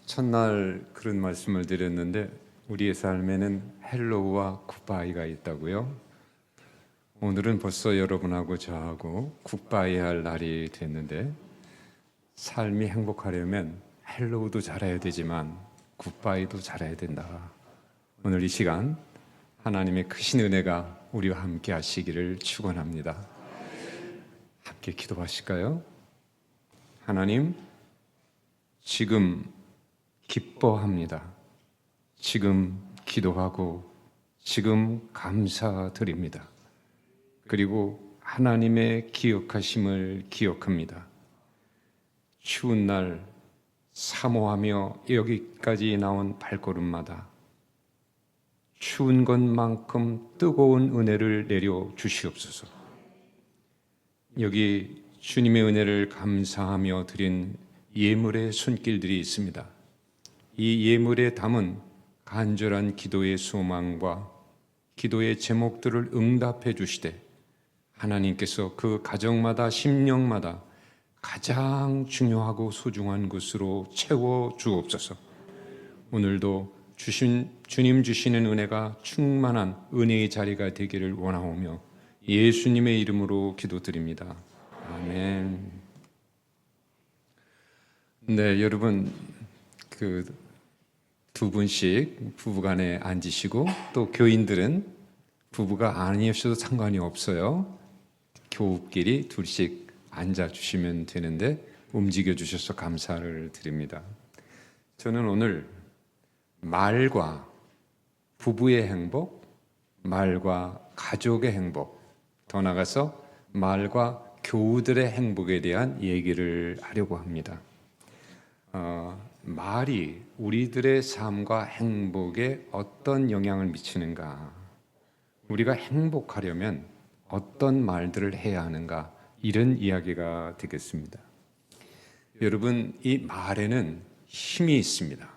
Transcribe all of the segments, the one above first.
첫날 그런 말씀을 드렸는데 우리의 삶에는 헬로우와 굿바이가 있다고요. 오늘은 벌써 여러분하고 저하고 굿바이 할 날이 됐는데, 삶이 행복하려면 헬로우도 잘해야 되지만 굿바이도 잘해야 된다. 오늘 이 시간 하나님의 크신 은혜가 우리와 함께 하시기를 축원합니다. 함께 기도하실까요? 하나님, 지금 기뻐합니다. 지금 기도하고 지금 감사드립니다. 그리고 하나님의 기억하심을 기억합니다. 추운 날 사모하며 여기까지 나온 발걸음마다 추운 것만큼 뜨거운 은혜를 내려 주시옵소서. 여기 주님의 은혜를 감사하며 드린 예물의 손길들이 있습니다. 이 예물에 담은 간절한 기도의 소망과 기도의 제목들을 응답해 주시되, 하나님께서 그 가정마다 심령마다 가장 중요하고 소중한 것으로 채워 주옵소서. 오늘도 주님 주시는 은혜가 충만한 은혜의 자리가 되기를 원하오며 예수님의 이름으로 기도드립니다. 아멘. 네, 여러분, 두 분씩 부부간에 앉으시고, 또 교인들은 부부가 아니셔도 상관이 없어요. 교우끼리 둘씩 앉아주시면 되는데 움직여 주셔서 감사를 드립니다. 저는 오늘 말과 부부의 행복, 말과 가족의 행복, 더 나아가서 말과 교우들의 행복에 대한 얘기를 하려고 합니다. 말이 우리들의 삶과 행복에 어떤 영향을 미치는가, 우리가 행복하려면 어떤 말들을 해야 하는가, 이런 이야기가 되겠습니다. 여러분, 이 말에는 힘이 있습니다.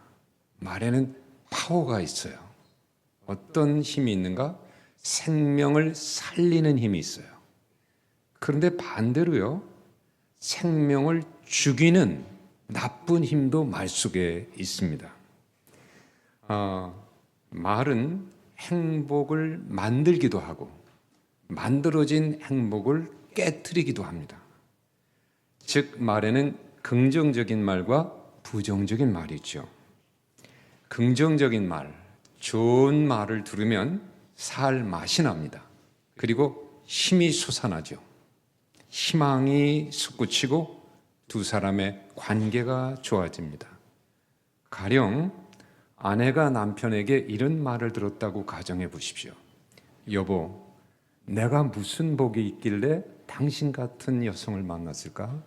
말에는 파워가 있어요. 어떤 힘이 있는가? 생명을 살리는 힘이 있어요. 그런데 반대로요, 생명을 죽이는 나쁜 힘도 말 속에 있습니다. 말은 행복을 만들기도 하고 만들어진 행복을 깨트리기도 합니다. 즉, 말에는 긍정적인 말과 부정적인 말이 있죠. 긍정적인 말, 좋은 말을 들으면 살 맛이 납니다. 그리고 힘이 솟아나죠. 희망이 솟구치고 두 사람의 관계가 좋아집니다. 가령 아내가 남편에게 이런 말을 들었다고 가정해 보십시오. 여보, 내가 무슨 복이 있길래 당신 같은 여성을 만났을까?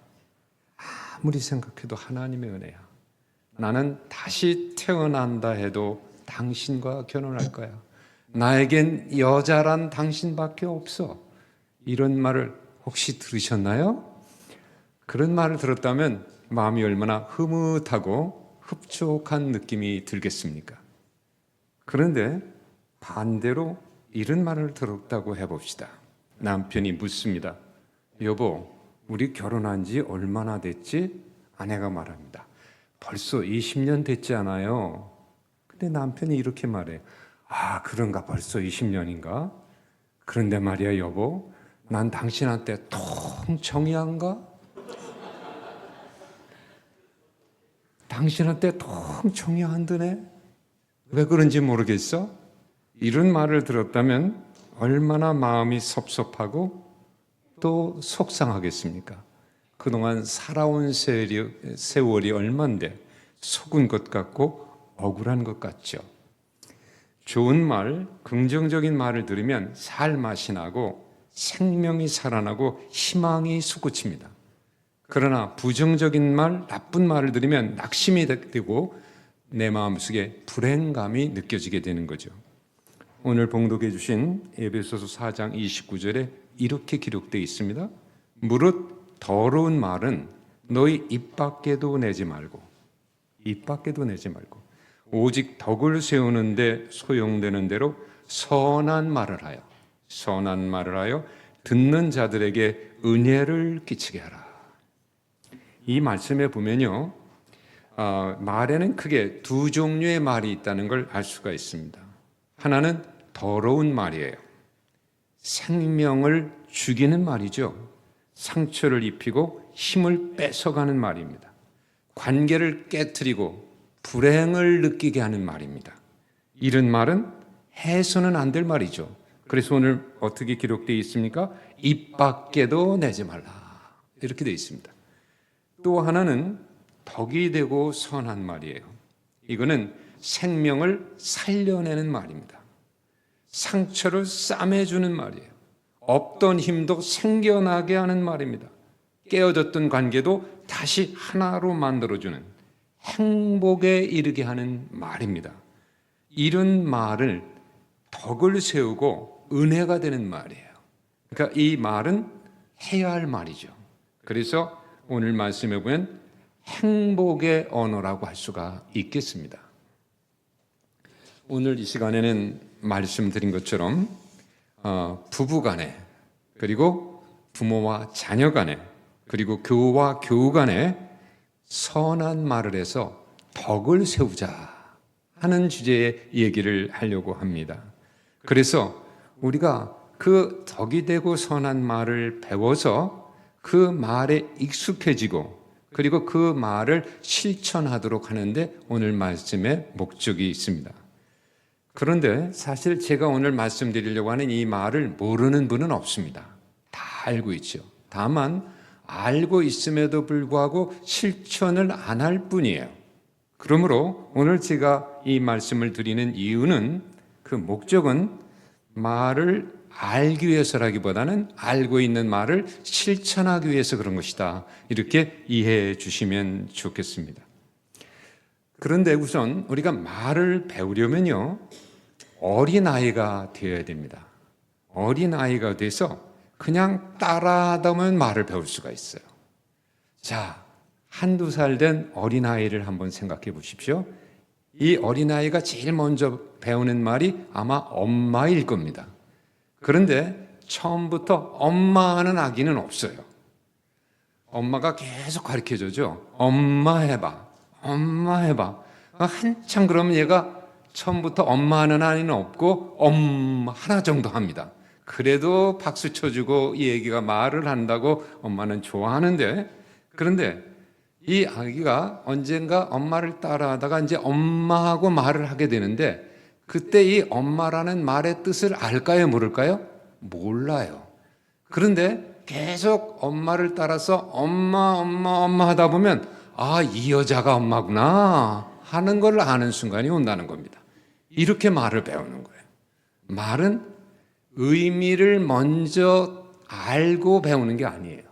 아무리 생각해도 하나님의 은혜야. 나는 다시 태어난다 해도 당신과 결혼할 거야. 나에겐 여자란 당신밖에 없어. 이런 말을 혹시 들으셨나요? 그런 말을 들었다면 마음이 얼마나 흐뭇하고 흡족한 느낌이 들겠습니까? 그런데 반대로 이런 말을 들었다고 해봅시다. 남편이 묻습니다. 여보, 우리 결혼한 지 얼마나 됐지? 아내가 말합니다. 벌써 20년 됐지 않아요? 근데 남편이 이렇게 말해. 아, 그런가, 벌써 20년인가? 그런데 말이야, 여보, 난 당신한테 통 청이한가? 당신한테 통 청이한드네? 왜 그런지 모르겠어? 이런 말을 들었다면 얼마나 마음이 섭섭하고 또 속상하겠습니까? 그동안 살아온 세월이 얼만데 속은 것 같고 억울한 것 같죠. 좋은 말, 긍정적인 말을 들으면 살 맛이 나고 생명이 살아나고 희망이 솟구칩니다. 그러나 부정적인 말, 나쁜 말을 들으면 낙심이 되고 내 마음속에 불행감이 느껴지게 되는 거죠. 오늘 봉독해 주신 에베소서 4장 29절에 이렇게 기록되어 있습니다. 무릇 더러운 말은 너희 입 밖에도 내지 말고 오직 덕을 세우는데 소용되는 대로 선한 말을 하여 듣는 자들에게 은혜를 끼치게 하라. 이 말씀에 보면요, 말에는 크게 두 종류의 말이 있다는 걸 알 수가 있습니다. 하나는 더러운 말이에요. 생명을 죽이는 말이죠. 상처를 입히고 힘을 뺏어가는 말입니다. 관계를 깨트리고 불행을 느끼게 하는 말입니다. 이런 말은 해서는 안 될 말이죠. 그래서 오늘 어떻게 기록되어 있습니까? 입 밖에도 내지 말라. 이렇게 되어 있습니다. 또 하나는 덕이 되고 선한 말이에요. 이거는 생명을 살려내는 말입니다. 상처를 싸매주는 말이에요. 없던 힘도 생겨나게 하는 말입니다. 깨어졌던 관계도 다시 하나로 만들어주는 행복에 이르게 하는 말입니다. 이런 말을 덕을 세우고 은혜가 되는 말이에요. 그러니까 이 말은 해야 할 말이죠. 그래서 오늘 말씀에 보면 행복의 언어라고 할 수가 있겠습니다. 오늘 이 시간에는 말씀드린 것처럼 부부 간에, 그리고 부모와 자녀 간에, 그리고 교우와 교우 간에 선한 말을 해서 덕을 세우자 하는 주제의 얘기를 하려고 합니다. 그래서 우리가 그 덕이 되고 선한 말을 배워서 그 말에 익숙해지고, 그리고 그 말을 실천하도록 하는데 오늘 말씀의 목적이 있습니다. 그런데 사실 제가 오늘 말씀드리려고 하는 이 말을 모르는 분은 없습니다. 다 알고 있죠. 다만 알고 있음에도 불구하고 실천을 안 할 뿐이에요. 그러므로 오늘 제가 이 말씀을 드리는 이유는, 그 목적은 말을 알기 위해서라기보다는 알고 있는 말을 실천하기 위해서 그런 것이다. 이렇게 이해해 주시면 좋겠습니다. 그런데 우선 우리가 말을 배우려면요, 어린아이가 되어야 됩니다. 어린아이가 돼서 그냥 따라하다 보면 말을 배울 수가 있어요. 자, 한두 살 된 어린아이를 한번 생각해 보십시오. 이 어린아이가 제일 먼저 배우는 말이 아마 엄마일 겁니다. 그런데 처음부터 엄마 하는 아기는 없어요. 엄마가 계속 가르쳐줘죠. 엄마 해봐. 엄마 해봐. 한참 그러면 얘가 처음부터 엄마 하는 아이는 없고 하나 정도 합니다. 그래도 박수 쳐주고 이 애기가 말을 한다고 엄마는 좋아하는데, 그런데 이 아기가 언젠가 엄마를 따라하다가 이제 엄마하고 말을 하게 되는데, 그때 이 엄마라는 말의 뜻을 알까요, 모를까요? 몰라요. 그런데 계속 엄마를 따라서 엄마 하다 보면 이 여자가 엄마구나 하는 걸 아는 순간이 온다는 겁니다. 이렇게 말을 배우는 거예요. 말은 의미를 먼저 알고 배우는 게 아니에요.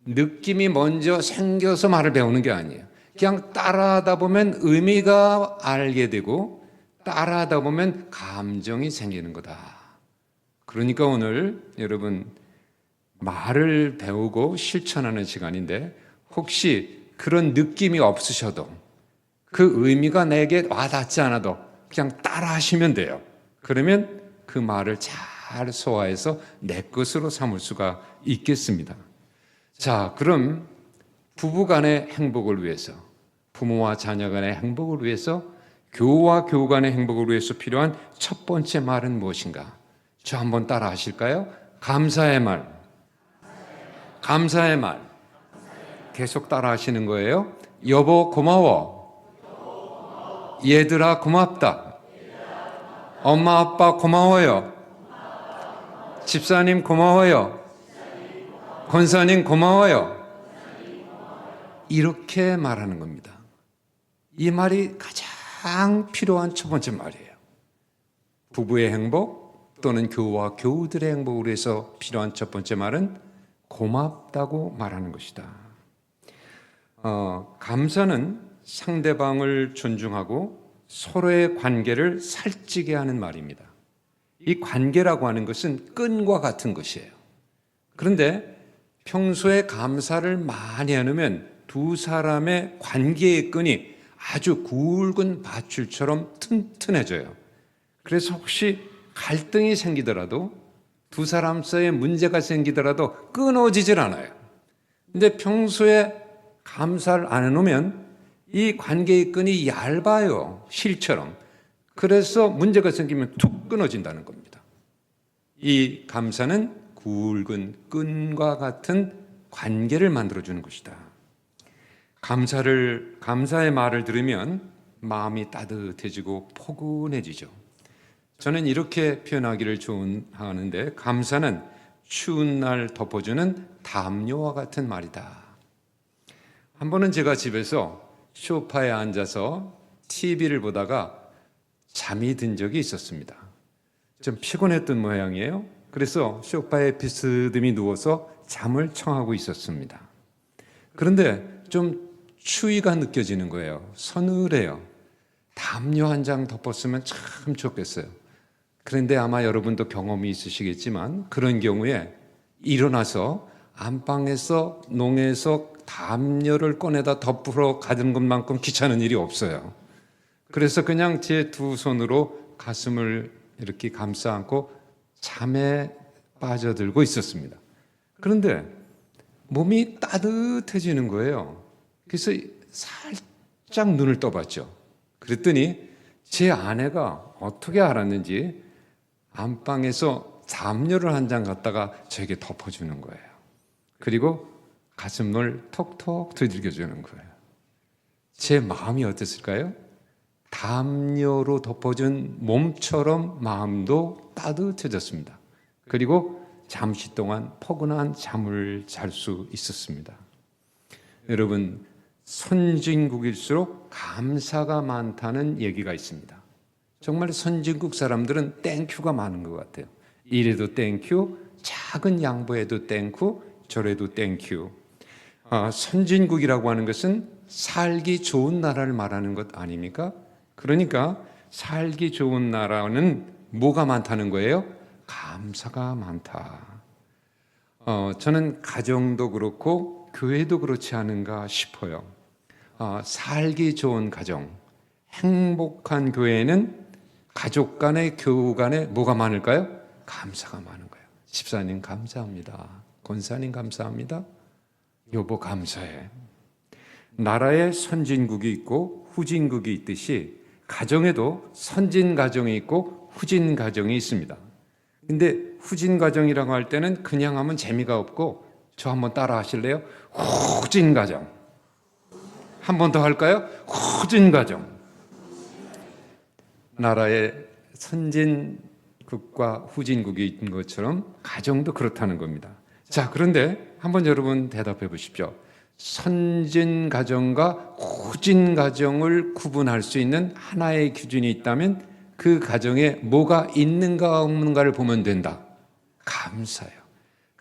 느낌이 먼저 생겨서 말을 배우는 게 아니에요. 그냥 따라하다 보면 의미가 알게 되고, 따라하다 보면 감정이 생기는 거다. 그러니까 오늘 여러분 말을 배우고 실천하는 시간인데, 혹시 그런 느낌이 없으셔도, 그 의미가 내게 와닿지 않아도 그냥 따라하시면 돼요. 그러면 그 말을 잘 소화해서 내 것으로 삼을 수가 있겠습니다. 자, 그럼 부부 간의 행복을 위해서, 부모와 자녀 간의 행복을 위해서, 교우와 교우 간의 행복을 위해서 필요한 첫 번째 말은 무엇인가? 저 한번 따라 하실까요? 감사의 말. 감사의 말. 계속 따라 하시는 거예요. 여보 고마워. 얘들아 고맙다. 엄마 아빠 고마워요. 집사님 고마워요. 권사님 고마워요. 이렇게 말하는 겁니다. 이 말이 가장 필요한 첫 번째 말이에요. 부부의 행복 또는 교우와 교우들의 행복을 위해서 필요한 첫 번째 말은 고맙다고 말하는 것이다. 감사는 상대방을 존중하고 서로의 관계를 살찌게 하는 말입니다. 이 관계라고 하는 것은 끈과 같은 것이에요. 그런데 평소에 감사를 많이 해놓으면 두 사람의 관계의 끈이 아주 굵은 밧줄처럼 튼튼해져요. 그래서 혹시 갈등이 생기더라도, 두 사람 사이에 문제가 생기더라도 끊어지질 않아요. 근데 평소에 감사를 안 해놓으면 이 관계의 끈이 얇아요. 실처럼. 그래서 문제가 생기면 툭 끊어진다는 겁니다. 이 감사는 굵은 끈과 같은 관계를 만들어주는 것이다. 감사의 말을 들으면 마음이 따뜻해지고 포근해지죠. 저는 이렇게 표현하기를 좋아하는데, 감사는 추운 날 덮어주는 담요와 같은 말이다. 한 번은 제가 집에서 소파에 앉아서 TV를 보다가 잠이 든 적이 있었습니다. 좀 피곤했던 모양이에요. 그래서 소파에 비스듬히 누워서 잠을 청하고 있었습니다. 그런데 좀 추위가 느껴지는 거예요. 서늘해요. 담요 한 장 덮었으면 참 좋겠어요. 그런데 아마 여러분도 경험이 있으시겠지만, 그런 경우에 일어나서 안방에서 농에서 담요를 꺼내다 덮으러 가는 것만큼 귀찮은 일이 없어요. 그래서 그냥 제 두 손으로 가슴을 이렇게 감싸 안고 잠에 빠져들고 있었습니다. 그런데 몸이 따뜻해지는 거예요. 그래서 살짝 눈을 떠봤죠. 그랬더니 제 아내가 어떻게 알았는지 안방에서 담요를 한 장 갖다가 저에게 덮어주는 거예요. 그리고 가슴을 톡톡 두들겨주는 거예요. 제 마음이 어땠을까요? 담요로 덮어준 몸처럼 마음도 따뜻해졌습니다. 그리고 잠시 동안 포근한 잠을 잘 수 있었습니다. 여러분, 선진국일수록 감사가 많다는 얘기가 있습니다. 정말 선진국 사람들은 땡큐가 많은 것 같아요. 이래도 땡큐, 작은 양보에도 땡큐, 저래도 땡큐. 선진국이라고 하는 것은 살기 좋은 나라를 말하는 것 아닙니까? 그러니까 살기 좋은 나라는 뭐가 많다는 거예요? 감사가 많다. 저는 가정도 그렇고 교회도 그렇지 않은가 싶어요. 살기 좋은 가정, 행복한 교회는 가족 간에, 교우 간에 뭐가 많을까요? 감사가 많은 거예요. 집사님 감사합니다. 권사님 감사합니다. 여보 감사해. 나라에 선진국이 있고 후진국이 있듯이 가정에도 선진 가정이 있고 후진 가정이 있습니다. 근데 후진 가정이라고 할 때는 그냥 하면 재미가 없고, 저 한번 따라 하실래요? 후진 가정. 한 번 더 할까요? 후진 가정. 나라의 선진국과 후진국이 있는 것처럼 가정도 그렇다는 겁니다. 자, 그런데 한번 여러분 대답해 보십시오. 선진 가정과 후진 가정을 구분할 수 있는 하나의 기준이 있다면 그 가정에 뭐가 있는가 없는가를 보면 된다. 감사예요.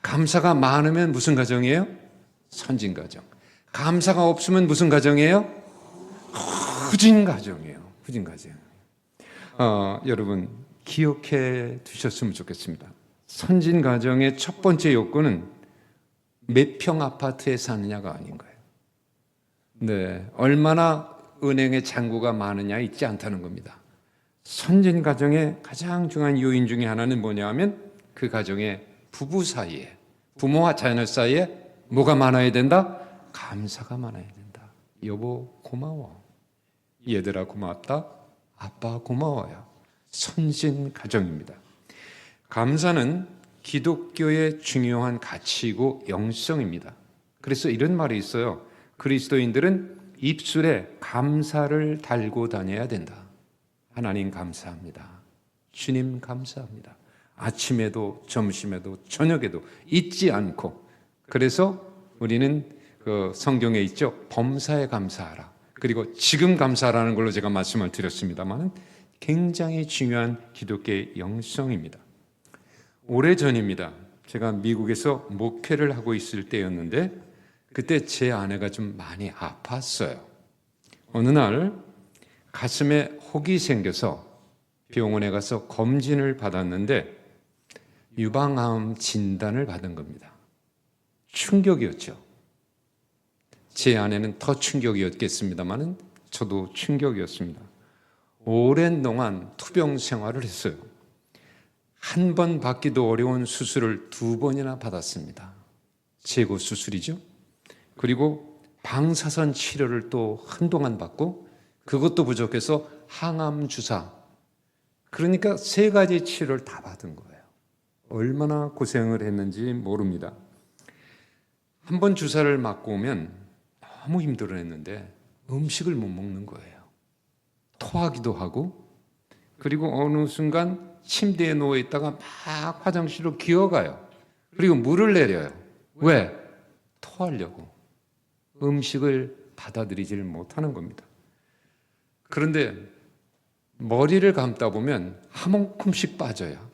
감사가 많으면 무슨 가정이에요? 선진 가정. 감사가 없으면 무슨 가정이에요? 후진 가정이에요. 후진 가정. 여러분 기억해 두셨으면 좋겠습니다. 선진 가정의 첫 번째 요건은 몇 평 아파트에 사느냐가 아닌 거예요. 네, 얼마나 은행에 잔고가 많으냐 있지 않다는 겁니다. 선진 가정의 가장 중요한 요인 중에 하나는 뭐냐면 그 가정의 부부 사이에, 부모와 자녀 사이에 뭐가 많아야 된다? 감사가 많아야 된다. 여보 고마워. 얘들아 고맙다. 아빠 고마워요. 선진 가정입니다. 감사는 기독교의 중요한 가치이고 영성입니다. 그래서 이런 말이 있어요. 그리스도인들은 입술에 감사를 달고 다녀야 된다. 하나님 감사합니다. 주님 감사합니다. 아침에도 점심에도 저녁에도 잊지 않고. 그래서 우리는 그 성경에 있죠. 범사에 감사하라. 그리고 지금 감사라는 걸로 제가 말씀을 드렸습니다만 굉장히 중요한 기독교의 영성입니다. 오래전입니다. 제가 미국에서 목회를 하고 있을 때였는데 그때 제 아내가 좀 많이 아팠어요. 어느 날 가슴에 혹이 생겨서 병원에 가서 검진을 받았는데 유방암 진단을 받은 겁니다. 충격이었죠. 제 아내는 더 충격이었겠습니다만 저도 충격이었습니다. 오랜 동안 투병 생활을 했어요. 한 번 받기도 어려운 수술을 2번이나 받았습니다. 제거 수술이죠. 그리고 방사선 치료를 또 한동안 받고 그것도 부족해서 항암 주사. 그러니까 3가지 치료를 다 받은 거예요. 얼마나 고생을 했는지 모릅니다. 한 번 주사를 맞고 오면 너무 힘들어했는데 음식을 못 먹는 거예요. 토하기도 하고, 그리고 어느 순간 침대에 누워 있다가 막 화장실로 기어가요. 그리고 물을 내려요. 왜? 토하려고. 음식을 받아들이질 못하는 겁니다. 그런데 머리를 감다 보면 한 움큼씩 빠져요.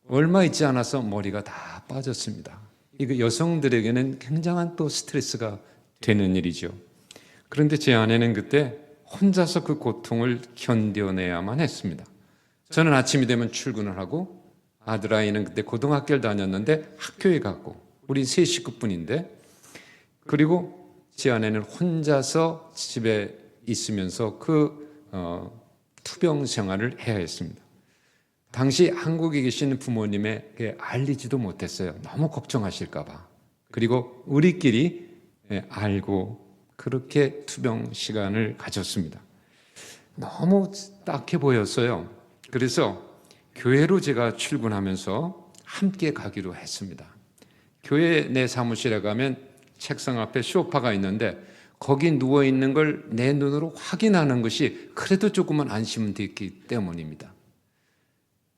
얼마 있지 않아서 머리가 다 빠졌습니다. 이거 여성들에게는 굉장한 또 스트레스가 되는 일이죠. 그런데 제 아내는 그때 혼자서 그 고통을 견뎌내야만 했습니다. 저는 아침이 되면 출근을 하고, 아들아이는 그때 고등학교를 다녔는데 학교에 갔고, 우리 3 식구뿐인데, 그리고 제 아내는 혼자서 집에 있으면서 투병 생활을 해야 했습니다. 당시 한국에 계시는 부모님에게 알리지도 못했어요. 너무 걱정하실까 봐. 그리고 우리끼리 알고 그렇게 투병 시간을 가졌습니다. 너무 딱해 보였어요. 그래서 교회로 제가 출근하면서 함께 가기로 했습니다. 교회 내 사무실에 가면 책상 앞에 소파가 있는데 거기 누워있는 걸 내 눈으로 확인하는 것이 그래도 조금은 안심은 됐기 때문입니다.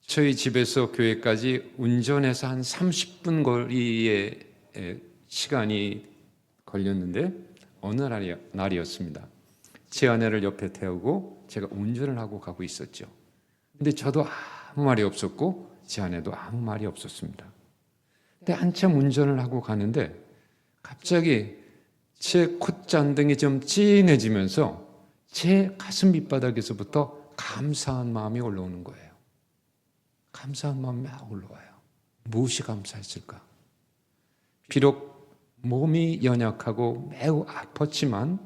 저희 집에서 교회까지 운전해서 한 30분 거리의 시간이 걸렸는데 어느 날이었습니다. 제 아내를 옆에 태우고 제가 운전을 하고 가고 있었죠. 근데 저도 아무 말이 없었고 제 아내도 아무 말이 없었습니다. 근데 한참 운전을 하고 가는데 갑자기 제 콧잔등이 좀 찡해지면서 제 가슴 밑바닥에서부터 감사한 마음이 올라오는 거예요. 감사한 마음이 막 올라와요. 무엇이 감사했을까? 비록 몸이 연약하고 매우 아팠지만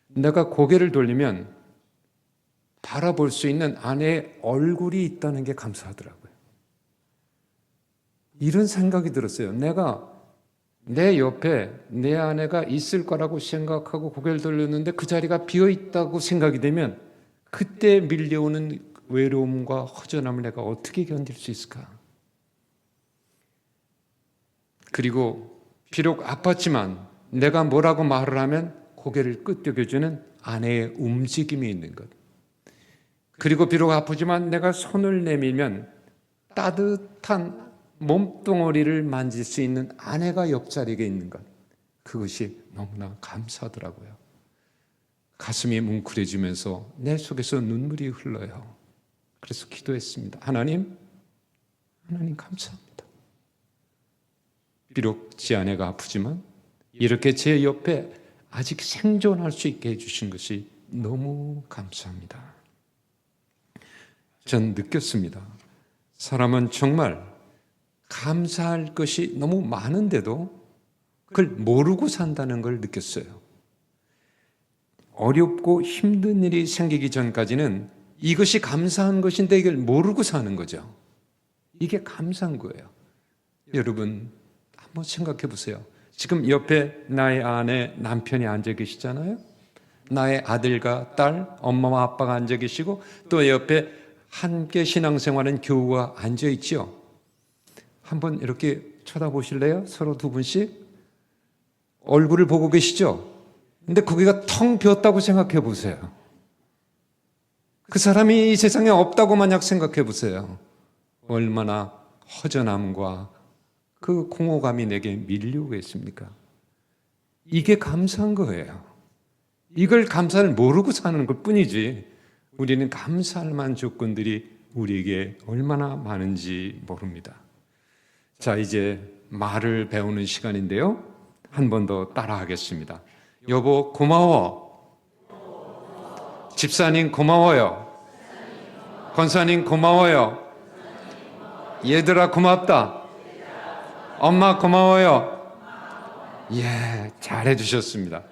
내가 고개를 돌리면 바라볼 수 있는 아내의 얼굴이 있다는 게 감사하더라고요. 이런 생각이 들었어요. 내가 내 옆에 내 아내가 있을 거라고 생각하고 고개를 돌렸는데 그 자리가 비어 있다고 생각이 되면 그때 밀려오는 외로움과 허전함을 내가 어떻게 견딜 수 있을까? 그리고 비록 아팠지만 내가 뭐라고 말을 하면 고개를 끄덕여주는 아내의 움직임이 있는 것. 그리고 비록 아프지만 내가 손을 내밀면 따뜻한 몸뚱어리를 만질 수 있는 아내가 옆자리에 있는 것. 그것이 너무나 감사하더라고요. 가슴이 뭉클해지면서 내 속에서 눈물이 흘러요. 그래서 기도했습니다. 하나님 감사합니다. 비록 제 아내가 아프지만 이렇게 제 옆에 아직 생존할 수 있게 해주신 것이 너무 감사합니다. 전 느꼈습니다. 사람은 정말 감사할 것이 너무 많은데도 그걸 모르고 산다는 걸 느꼈어요. 어렵고 힘든 일이 생기기 전까지는 이것이 감사한 것인데 이걸 모르고 사는 거죠. 이게 감사한 거예요. 여러분 한번 생각해 보세요. 지금 옆에 나의 아내, 남편이 앉아 계시잖아요. 나의 아들과 딸, 엄마와 아빠가 앉아 계시고 또 옆에 함께 신앙생활하는 교우가 앉아 있죠. 한번 이렇게 쳐다보실래요? 서로 2분씩 얼굴을 보고 계시죠? 근데 거기가 텅 비었다고 생각해 보세요. 그 사람이 이 세상에 없다고 만약 생각해 보세요. 얼마나 허전함과 그 공허감이 내게 밀려오겠습니까? 이게 감사한 거예요. 이걸 감사를 모르고 사는 것 뿐이지 우리는 감사할 만한 조건들이 우리에게 얼마나 많은지 모릅니다. 자, 이제 말을 배우는 시간인데요. 한 번 더 따라하겠습니다. 여보 고마워. 집사님 고마워요. 권사님 고마워요. 얘들아 고맙다. 엄마 고마워요. 예, 잘해 주셨습니다.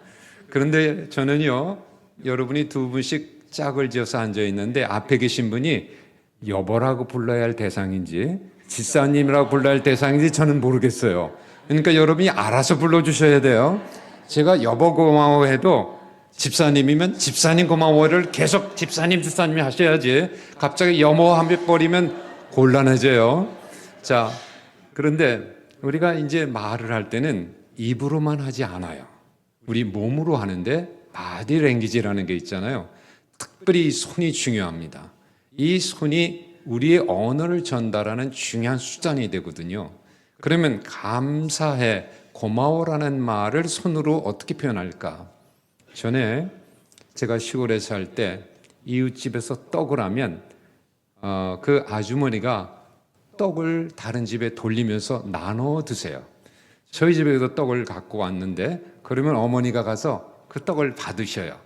그런데 저는요, 여러분이 2분씩 짝을 지어서 앉아 있는데 앞에 계신 분이 여보라고 불러야 할 대상인지 집사님이라고 불러야 할 대상인지 저는 모르겠어요. 그러니까 여러분이 알아서 불러주셔야 돼요. 제가 여보 고마워 해도 집사님이면 집사님 고마워를 계속 집사님이 하셔야지 갑자기 여보 하며 버리면 곤란해져요. 자, 그런데 우리가 이제 말을 할 때는 입으로만 하지 않아요. 우리 몸으로 하는데 바디 랭귀지라는 게 있잖아요. 특별히 손이 중요합니다. 이 손이 우리의 언어를 전달하는 중요한 수단이 되거든요. 그러면 감사해, 고마워라는 말을 손으로 어떻게 표현할까? 전에 제가 시골에 살 때 이웃집에서 떡을 하면 그 아주머니가 떡을 다른 집에 돌리면서 나눠 드세요. 저희 집에도 떡을 갖고 왔는데 그러면 어머니가 가서 그 떡을 받으셔요.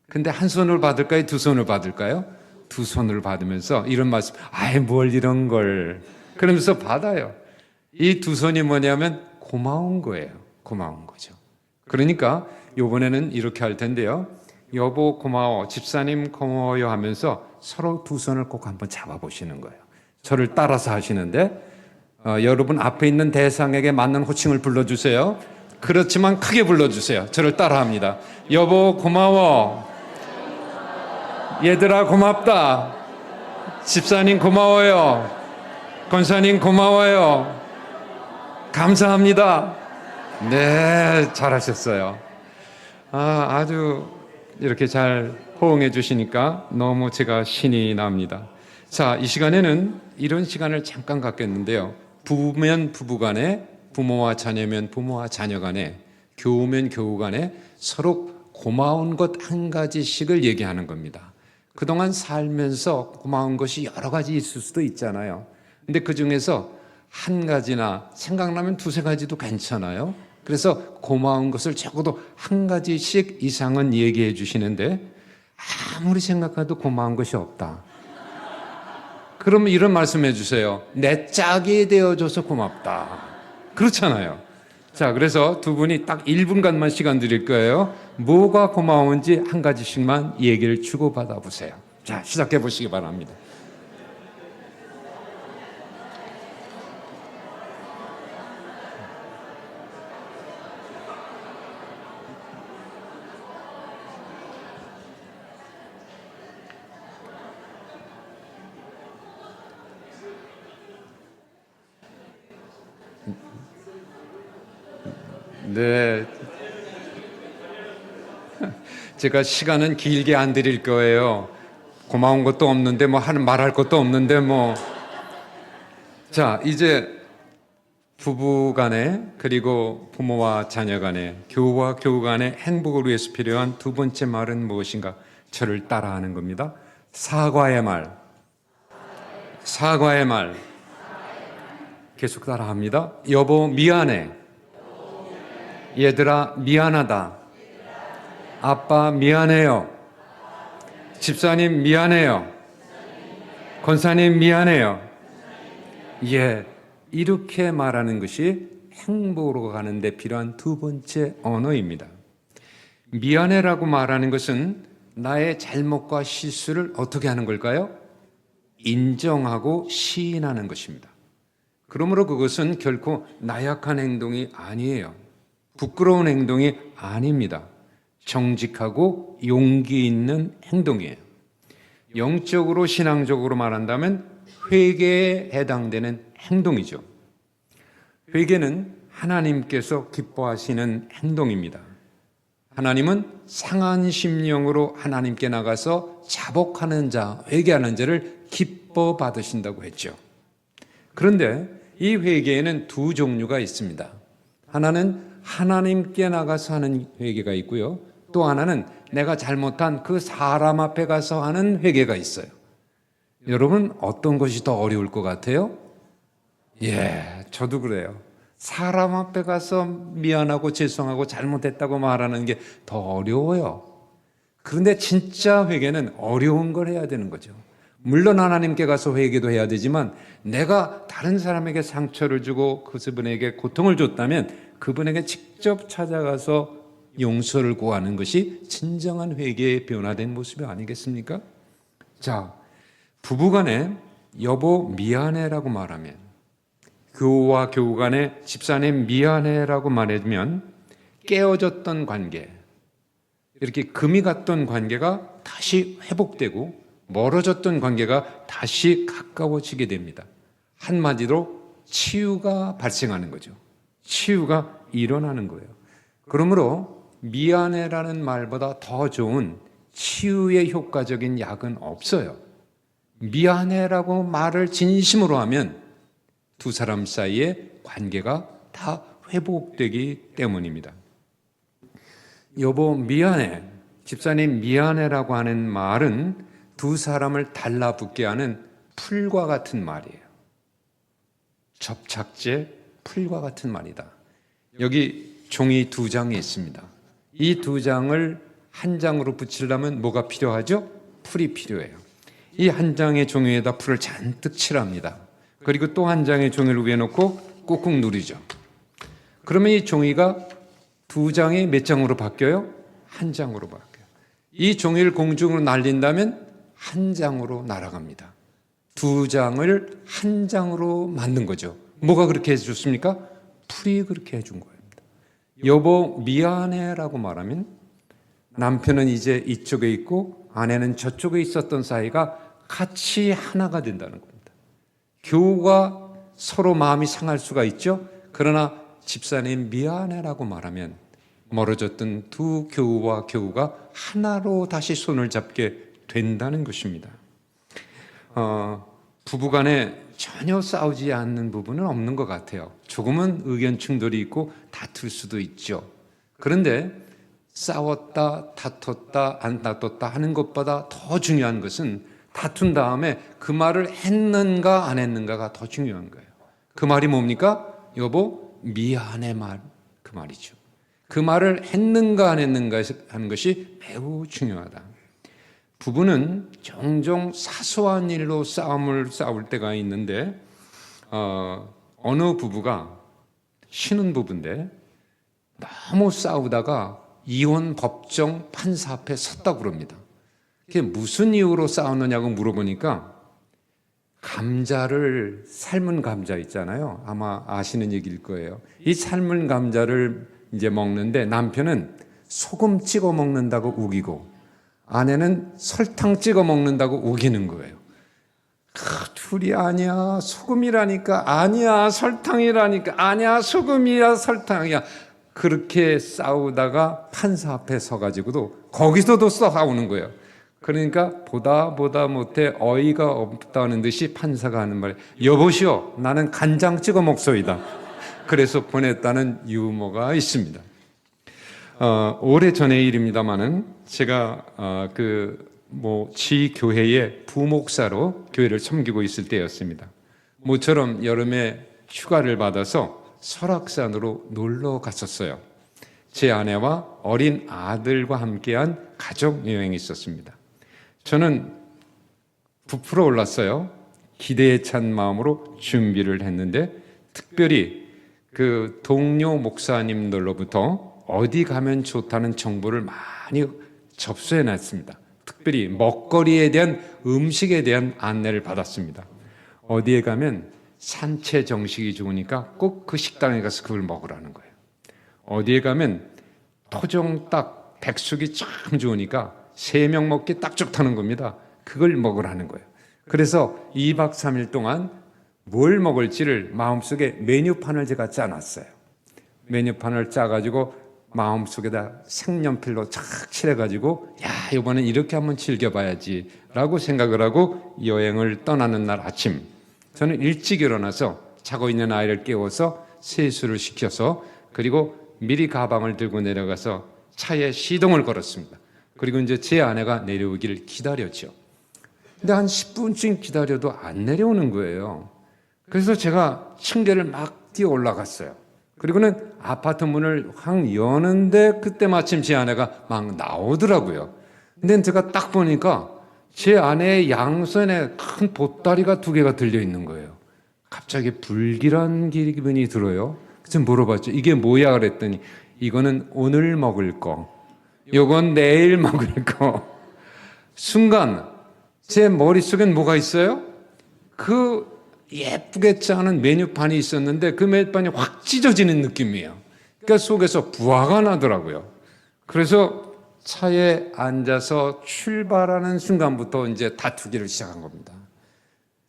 근데 한 손을 받을까요? 두 손을 받을까요? 두 손을 받으면서 이런 말씀, 아이 뭘 이런 걸 그러면서 받아요. 이 두 손이 뭐냐면 고마운 거예요. 고마운 거죠. 그러니까 이번에는 이렇게 할 텐데요. 여보 고마워, 집사님 고마워요 하면서 서로 두 손을 꼭 한번 잡아보시는 거예요. 저를 따라서 하시는데 여러분 앞에 있는 대상에게 맞는 호칭을 불러주세요. 그렇지만 크게 불러주세요. 저를 따라합니다. 여보 고마워, 얘들아 고맙다, 집사님 고마워요, 권사님 고마워요, 감사합니다. 네, 잘하셨어요. 아주 이렇게 잘 호응해 주시니까 너무 제가 신이 납니다. 자, 이 시간에는 이런 시간을 잠깐 갖겠는데요. 부부면 부부 간에, 부모와 자녀면 부모와 자녀 간에, 교우면 교우 간에 서로 고마운 것 한 가지씩을 얘기하는 겁니다. 그동안 살면서 고마운 것이 여러 가지 있을 수도 있잖아요. 근데 그 중에서 한 가지나 생각나면 두세 가지도 괜찮아요. 그래서 고마운 것을 적어도 한 가지씩 이상은 얘기해 주시는데 아무리 생각해도 고마운 것이 없다. 그러면 이런 말씀해 주세요. 내 짝이 되어줘서 고맙다. 그렇잖아요. 자, 그래서 두 분이 딱 1분간만 시간 드릴 거예요. 뭐가 고마운지 한 가지씩만 얘기를 주고받아 보세요. 자, 시작해 보시기 바랍니다. 네. 제가 시간은 길게 안 드릴 거예요. 고마운 것도 없는데 말할 것도 없는데 자, 이제 부부 간에 그리고 부모와 자녀 간에 교우와 교우 간의 행복을 위해서 필요한 두 번째 말은 무엇인가? 저를 따라하는 겁니다. 사과의 말. 사과의 말. 계속 따라합니다. 여보 미안해. 얘들아 미안하다. 아빠 미안해요. 집사님 미안해요. 권사님 미안해요. 예, 이렇게 말하는 것이 행복으로 가는 데 필요한 두 번째 언어입니다. 미안해라고 말하는 것은 나의 잘못과 실수를 어떻게 하는 걸까요? 인정하고 시인하는 것입니다. 그러므로 그것은 결코 나약한 행동이 아니에요. 부끄러운 행동이 아닙니다. 정직하고 용기 있는 행동이에요. 영적으로 신앙적으로 말한다면 회개에 해당되는 행동이죠. 회개는 하나님께서 기뻐하시는 행동입니다. 하나님은 상한 심령으로 하나님께 나가서 자복하는 자, 회개하는 자를 기뻐 받으신다고 했죠. 그런데 이 회개에는 두 종류가 있습니다. 하나는 하나님께 나가서 하는 회개가 있고요. 또 하나는 내가 잘못한 그 사람 앞에 가서 하는 회개가 있어요. 여러분 어떤 것이 더 어려울 것 같아요? 예, 저도 그래요. 사람 앞에 가서 미안하고 죄송하고 잘못했다고 말하는 게 더 어려워요. 그런데 진짜 회개는 어려운 걸 해야 되는 거죠. 물론 하나님께 가서 회개도 해야 되지만 내가 다른 사람에게 상처를 주고 그분에게 고통을 줬다면 그분에게 직접 찾아가서 용서를 구하는 것이 진정한 회개의 변화된 모습이 아니겠습니까? 자, 부부간에 여보 미안해라고 말하면, 교우와 교우 간에 집사님 미안해라고 말하면 깨어졌던 관계, 이렇게 금이 갔던 관계가 다시 회복되고 멀어졌던 관계가 다시 가까워지게 됩니다. 한마디로 치유가 발생하는 거죠. 치유가 일어나는 거예요. 그러므로 미안해라는 말보다 더 좋은 치유의 효과적인 약은 없어요. 미안해라고 말을 진심으로 하면 두 사람 사이의 관계가 다 회복되기 때문입니다. 여보 미안해, 집사님 미안해라고 하는 말은 두 사람을 달라붙게 하는 풀과 같은 말이에요. 접착제, 풀과 같은 말이다. 여기 종이 2장이 있습니다. 이 2장을 한 장으로 붙이려면 뭐가 필요하죠? 풀이 필요해요. 이 한 장의 종이에다 풀을 잔뜩 칠합니다. 그리고 또 한 장의 종이를 위에 놓고 꾹꾹 누르죠. 그러면 이 종이가 2장이 몇 장으로 바뀌어요? 한 장으로 바뀌어요. 이 종이를 공중으로 날린다면 한 장으로 날아갑니다. 2장을 한 장으로 만든 거죠. 뭐가 그렇게 해줬습니까? 풀이 그렇게 해준 겁니다. 여보 미안해라고 말하면 남편은 이제 이쪽에 있고 아내는 저쪽에 있었던 사이가 같이 하나가 된다는 겁니다. 교우가 서로 마음이 상할 수가 있죠. 그러나 집사님 미안해라고 말하면 멀어졌던 두 교우와 교우가 하나로 다시 손을 잡게 된다는 것입니다. 부부간에 전혀 싸우지 않는 부분은 없는 것 같아요. 조금은 의견 충돌이 있고 다툴 수도 있죠. 그런데 싸웠다, 다퉜다, 안 다퉜다 하는 것보다 더 중요한 것은 다툰 다음에 그 말을 했는가 안 했는가가 더 중요한 거예요. 그 말이 뭡니까? 여보 미안해 말, 그 말이죠. 그 말을 했는가 안 했는가 하는 것이 매우 중요하다. 부부는 종종 사소한 일로 싸울 때가 있는데 어느 부부가 신혼부부인데 너무 싸우다가 이혼 법정 판사 앞에 섰다고 그럽니다. 그게 무슨 이유로 싸웠느냐고 물어보니까 감자를 삶은 감자 있잖아요. 아마 아시는 얘기일 거예요. 이 삶은 감자를 이제 먹는데 남편은 소금 찍어 먹는다고 우기고 아내는 설탕 찍어 먹는다고 우기는 거예요. 둘이 아니야 소금이라니까 아니야 설탕이라니까 아니야 소금이야 설탕이야 그렇게 싸우다가 판사 앞에 서가지고도 거기서도 싸우는 거예요. 그러니까 보다 못해 어이가 없다는 듯이 판사가 하는 말 여보시오 나는 간장 찍어 먹소이다. 그래서 보냈다는 유머가 있습니다. 오래전의 일입니다만은 제가 지교회의 부목사로 교회를 섬기고 있을 때였습니다. 모처럼 여름에 휴가를 받아서 설악산으로 놀러 갔었어요. 제 아내와 어린 아들과 함께한 가족 여행이 있었습니다. 저는 부풀어 올랐어요. 기대에 찬 마음으로 준비를 했는데 특별히 그 동료 목사님들로부터 어디 가면 좋다는 정보를 많이 접수해 놨습니다. 특별히 먹거리에 대한 음식에 대한 안내를 받았습니다. 어디에 가면 산채 정식이 좋으니까 꼭 그 식당에 가서 그걸 먹으라는 거예요. 어디에 가면 토종닭 백숙이 참 좋으니까 3명 먹기 딱 좋다는 겁니다. 그걸 먹으라는 거예요. 그래서 2박 3일 동안 뭘 먹을지를 마음속에 메뉴판을 제가 짜놨어요. 메뉴판을 짜가지고 마음속에다 색연필로 착 칠해가지고 야 이번엔 이렇게 한번 즐겨봐야지 라고 생각을 하고 여행을 떠나는 날 아침 저는 일찍 일어나서 자고 있는 아이를 깨워서 세수를 시켜서 그리고 미리 가방을 들고 내려가서 차에 시동을 걸었습니다. 그리고 이제 제 아내가 내려오기를 기다렸죠. 근데 한 10분쯤 기다려도 안 내려오는 거예요. 그래서 제가 층계를 막 뛰어 올라갔어요. 그리고는 아파트 문을 확 여는데 그때 마침 제 아내가 막 나오더라고요. 근데 제가 딱 보니까 제 아내의 양손에 큰 보따리가 2개가 들려있는 거예요. 갑자기 불길한 기분이 들어요. 그래서 물어봤죠. 이게 뭐야 그랬더니 이거는 오늘 먹을 거, 이건 내일 먹을 거. 순간 제 머릿속엔 뭐가 있어요? 그 예쁘게 짜는 메뉴판이 있었는데 그 메뉴판이 확 찢어지는 느낌이에요. 그러니까 속에서 부화가 나더라고요. 그래서 차에 앉아서 출발하는 순간부터 이제 다투기를 시작한 겁니다.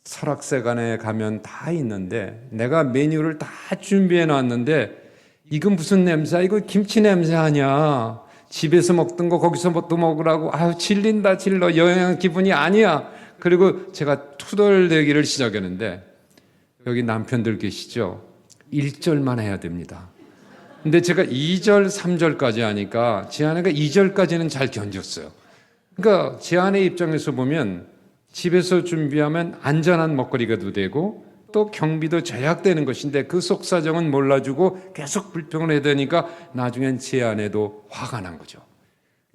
설악세관에 가면 다 있는데 내가 메뉴를 다 준비해 놨는데 이건 무슨 냄새야? 이거 김치 냄새 아니야. 집에서 먹던 거 거기서 또 먹으라고. 아유, 질린다, 질러. 여행한 기분이 아니야. 그리고 제가 투덜대기를 시작했는데 여기 남편들 계시죠? 1절만 해야 됩니다. 근데 제가 2절, 3절까지 하니까 제 아내가 2절까지는 잘 견뎠어요. 그러니까 제 아내 입장에서 보면 집에서 준비하면 안전한 먹거리가 되고 또 경비도 절약되는 것인데 그 속사정은 몰라주고 계속 불평을 해야 되니까 나중엔 제 아내도 화가 난 거죠.